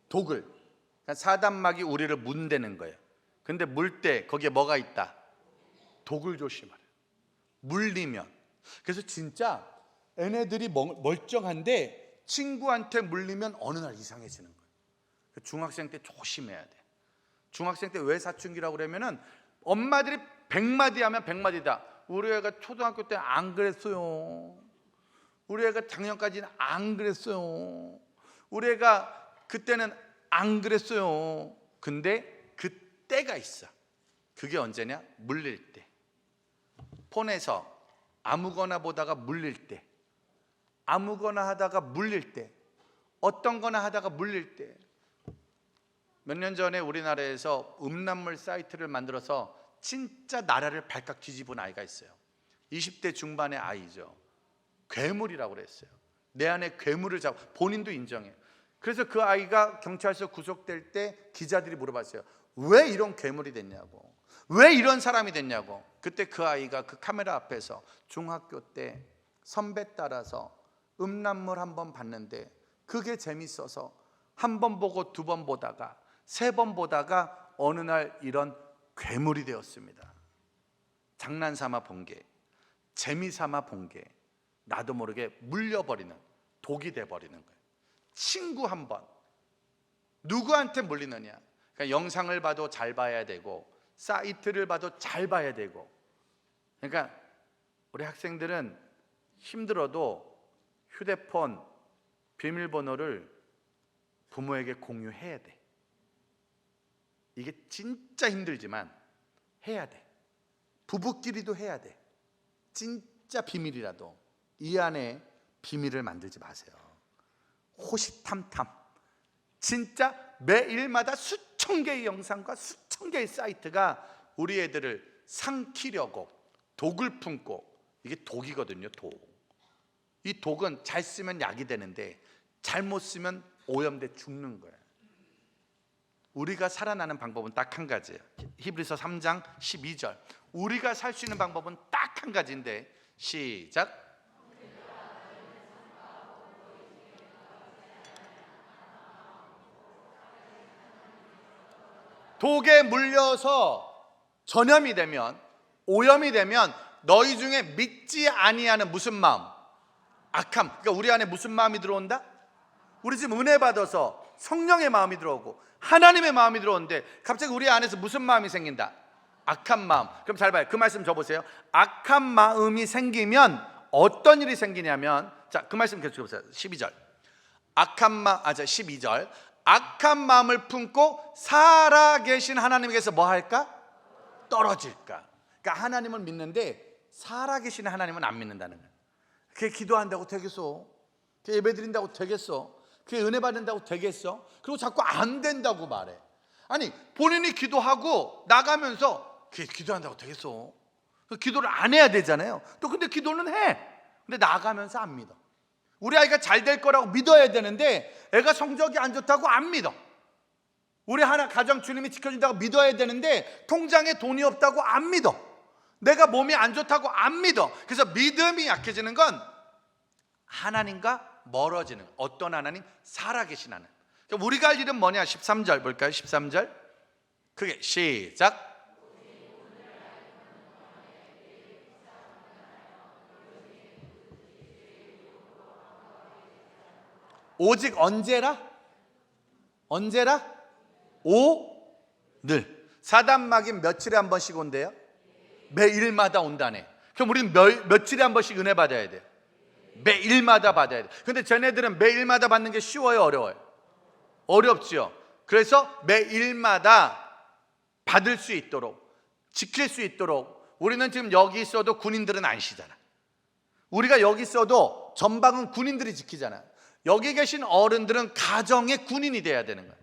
독을. 그러니까 사단막이 우리를 문대는 거예요. 근데 물 때 거기에 뭐가 있다? 독을 조심하래. 물리면. 그래서 진짜 얘네들이 멀쩡한데 친구한테 물리면 어느 날 이상해지는 거예요. 중학생 때 조심해야 돼. 중학생 때 왜 사춘기라고 그러면은 엄마들이 100마디 하면 100마디다. 우리 애가 초등학교 때 안 그랬어요. 우리 애가 작년까지는 안 그랬어요. 우리 애가 그때는 안 그랬어요. 근데 그때가 있어. 그게 언제냐? 물릴 때. 폰에서 아무거나 보다가 물릴 때, 아무거나 하다가 물릴 때, 어떤 거나 하다가 물릴 때. 몇 년 전에 우리나라에서 음란물 사이트를 만들어서 진짜 나라를 발칵 뒤집은 아이가 있어요. 20대 중반의 아이죠. 괴물이라고 그랬어요. 내 안에 괴물을 잡고, 본인도 인정해요. 그래서 그 아이가 경찰서 구속될 때 기자들이 물어봤어요. 왜 이런 괴물이 됐냐고, 왜 이런 사람이 됐냐고. 그때 그 아이가 그 카메라 앞에서 중학교 때 선배 따라서 음란물 한 번 봤는데 그게 재밌어서 한 번 보고 두 번 보다가 세 번 보다가 어느 날 이런 괴물이 되었습니다. 장난삼아 본 게, 재미삼아 본 게 나도 모르게 물려버리는, 독이 돼버리는 거예요. 친구 한 번, 누구한테 물리느냐? 그러니까 영상을 봐도 잘 봐야 되고, 사이트를 봐도 잘 봐야 되고. 그러니까 우리 학생들은 힘들어도 휴대폰 비밀번호를 부모에게 공유해야 돼. 이게 진짜 힘들지만 해야 돼. 부부끼리도 해야 돼. 진짜 비밀이라도 이 안에 비밀을 만들지 마세요. 호시탐탐, 진짜 매일마다 수천 개의 영상과 수천 개의 사이트가 우리 애들을 삼키려고 독을 품고, 이게 독이거든요. 독. 이 독은 잘 쓰면 약이 되는데 잘못 쓰면 오염돼 죽는 거예요. 우리가 살아나는 방법은 딱 한 가지예요. 히브리서 3장 12절. 우리가 살 수 있는 방법은 딱 한 가지인데, 시작. 독에 물려서 전염이 되면, 오염이 되면 너희 중에 믿지 아니하는 무슨 마음? 악함. 그러니까 우리 안에 무슨 마음이 들어온다? 우리 지금 은혜 받아서 성령의 마음이 들어오고 하나님의 마음이 들어오는데 갑자기 우리 안에서 무슨 마음이 생긴다? 악한 마음. 그럼 잘 봐요. 그 말씀 줘보세요. 악한 마음이 생기면 어떤 일이 생기냐면, 자, 그 말씀 계속 줘보세요. 12절. 12절. 악한 마음을 품고 살아계신 하나님께서 뭐 할까? 떨어질까? 그러니까 하나님을 믿는데 살아계신 하나님은 안 믿는다는 거예요. 그게 기도한다고 되겠어? 그게 예배드린다고 되겠어? 그게 은혜 받는다고 되겠어? 그리고 자꾸 안 된다고 말해. 아니, 본인이 기도하고 나가면서 그게 기도한다고 되겠어? 기도를 안 해야 되잖아요. 또 근데 기도는 해. 근데 나가면서 안 믿어. 우리 아이가 잘 될 거라고 믿어야 되는데 애가 성적이 안 좋다고 안 믿어. 우리 하나 가정 주님이 지켜준다고 믿어야 되는데 통장에 돈이 없다고 안 믿어. 내가 몸이 안 좋다고 안 믿어. 그래서 믿음이 약해지는 건 하나님과 멀어지는, 어떤 하나님? 살아계신 하나님. 그러니까 우리가 할 일은 뭐냐? 13절 볼까요? 13절. 그게 시작. 오직 언제라? 언제라? 오늘. 사단마귀 며칠에 한 번씩 온대요? 매일마다 온다네. 그럼 우리는 며칠에 한 번씩 은혜 받아야 돼요? 매일마다 받아야 돼. 근데 쟤네들은 매일마다 받는 게 쉬워요, 어려워요? 어렵지요. 그래서 매일마다 받을 수 있도록, 지킬 수 있도록. 우리는 지금 여기 있어도 군인들은 안 쉬잖아. 우리가 여기 있어도 전방은 군인들이 지키잖아. 여기 계신 어른들은 가정의 군인이 돼야 되는 거야.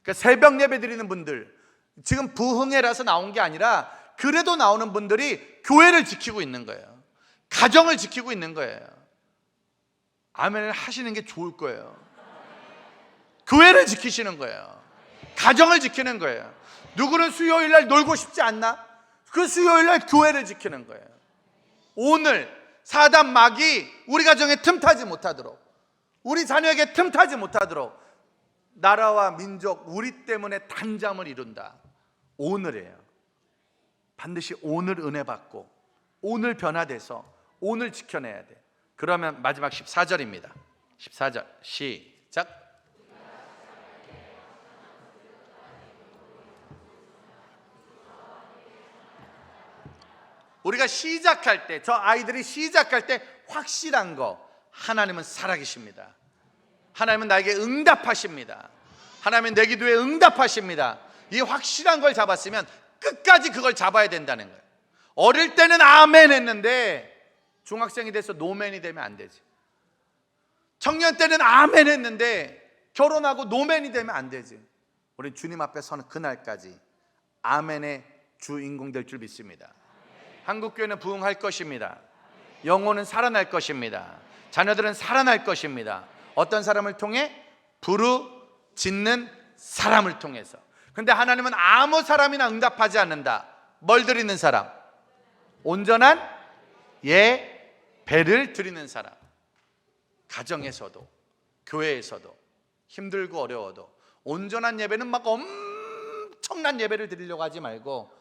그러니까 새벽 예배 드리는 분들, 지금 부흥회라서 나온 게 아니라 그래도 나오는 분들이 교회를 지키고 있는 거예요. 가정을 지키고 있는 거예요. 아멘을 하시는 게 좋을 거예요. 교회를 지키시는 거예요. 가정을 지키는 거예요. 누구는 수요일 날 놀고 싶지 않나? 그 수요일 날 교회를 지키는 거예요. 오늘 사단 마귀 우리 가정에 틈타지 못하도록, 우리 자녀에게 틈타지 못하도록 나라와 민족, 우리 때문에 단잠을 이룬다. 오늘이에요. 반드시 오늘 은혜 받고 오늘 변화돼서 오늘 지켜내야 돼. 그러면 마지막 14절입니다. 14절 시작. 우리가 시작할 때, 저 아이들이 시작할 때 확실한 거, 하나님은 살아계십니다. 하나님은 나에게 응답하십니다. 하나님은 내 기도에 응답하십니다. 이 확실한 걸 잡았으면 끝까지 그걸 잡아야 된다는 거예요. 어릴 때는 아멘 했는데 중학생이 돼서 노멘이 되면 안 되지. 청년 때는 아멘 했는데 결혼하고 노멘이 되면 안 되지. 우리 주님 앞에 서는 그날까지 아멘의 주인공 될 줄 믿습니다. 한국교회는 부흥할 것입니다. 영혼은 살아날 것입니다. 자녀들은 살아날 것입니다. 어떤 사람을 통해? 부르짖는 사람을 통해서. 근데 하나님은 아무 사람이나 응답하지 않는다. 뭘 드리는 사람? 온전한 예배를 드리는 사람. 가정에서도 교회에서도 힘들고 어려워도 온전한 예배는 막 엄청난 예배를 드리려고 하지 말고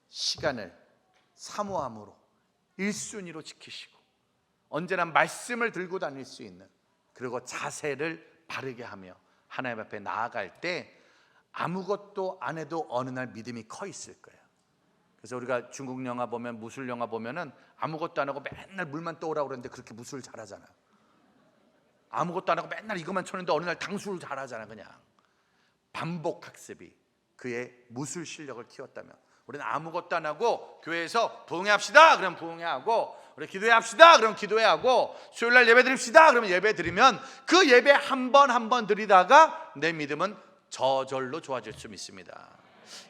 시간을 사모함으로 1순위로 지키시고 언제나 말씀을 들고 다닐 수 있는, 그리고 자세를 바르게 하며 하나님 앞에 나아갈 때 아무것도 안 해도 어느 날 믿음이 커 있을 거예요. 그래서 우리가 중국 영화 보면, 무술 영화 보면은 아무것도 안 하고 맨날 물만 떠오라고 그러는데 그렇게 무술을 잘하잖아. 아무것도 안 하고 맨날 이것만 쳤는데 어느 날 당수를 잘하잖아. 그냥 반복 학습이 그의 무술 실력을 키웠다면, 우리는 아무것도 안 하고 교회에서 부흥회 합시다 그러면 부흥회 하고, 우리 기도회 합시다 그러면 기도회 하고, 수요일날 예배 드립시다 그러면 예배 드리면 그 예배 한 번 한 번 드리다가 내 믿음은 저절로 좋아질 수 있습니다.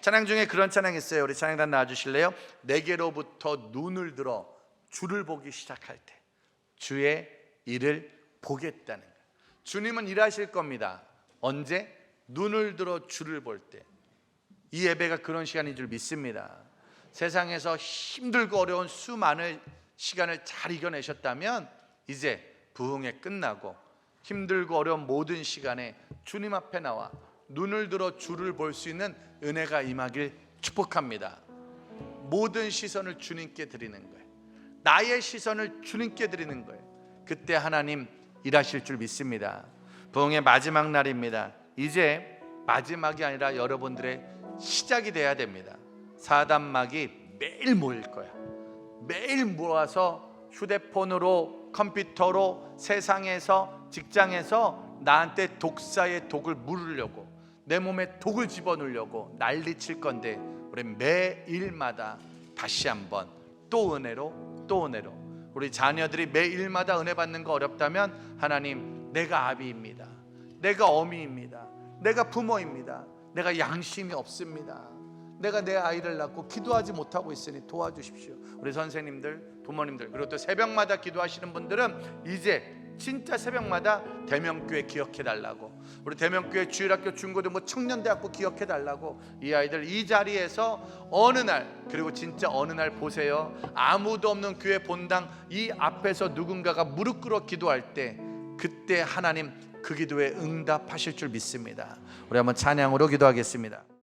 찬양 중에 그런 찬양이 있어요. 우리 찬양단 나와주실래요? 내게로부터 눈을 들어 주를 보기 시작할 때 주의 일을 보겠다는 거예요. 주님은 일하실 겁니다. 언제? 눈을 들어 주를 볼 때. 이 예배가 그런 시간인 줄 믿습니다. 세상에서 힘들고 어려운 수많은 시간을 잘 이겨내셨다면 이제 부흥회 끝나고 힘들고 어려운 모든 시간에 주님 앞에 나와 눈을 들어 주를 볼 수 있는 은혜가 임하길 축복합니다. 모든 시선을 주님께 드리는 거예요. 나의 시선을 주님께 드리는 거예요. 그때 하나님 일하실 줄 믿습니다. 부흥의 마지막 날입니다. 이제 마지막이 아니라 여러분들의 시작이 돼야 됩니다. 사단막이 매일 모일 거야. 매일 모아서 휴대폰으로, 컴퓨터로, 세상에서, 직장에서 나한테 독사의 독을 물으려고, 내 몸에 독을 집어넣으려고 난리칠 건데, 우리 매일마다 다시 한번 또 은혜로, 또 은혜로, 우리 자녀들이 매일마다 은혜 받는 거 어렵다면 하나님, 내가 아비입니다. 내가 어미입니다. 내가 부모입니다. 내가 양심이 없습니다. 내가 내 아이를 낳고 기도하지 못하고 있으니 도와주십시오. 우리 선생님들, 부모님들, 그리고 또 새벽마다 기도하시는 분들은 이제 진짜 새벽마다 대명교회 기억해달라고, 우리 대명교회 주일학교, 중고등부, 청년대학교 기억해달라고, 이 아이들 이 자리에서 어느 날, 그리고 진짜 어느 날 보세요. 아무도 없는 교회 본당 이 앞에서 누군가가 무릎 꿇어 기도할 때, 그때 하나님 그 기도에 응답하실 줄 믿습니다. 우리 한번 찬양으로 기도하겠습니다.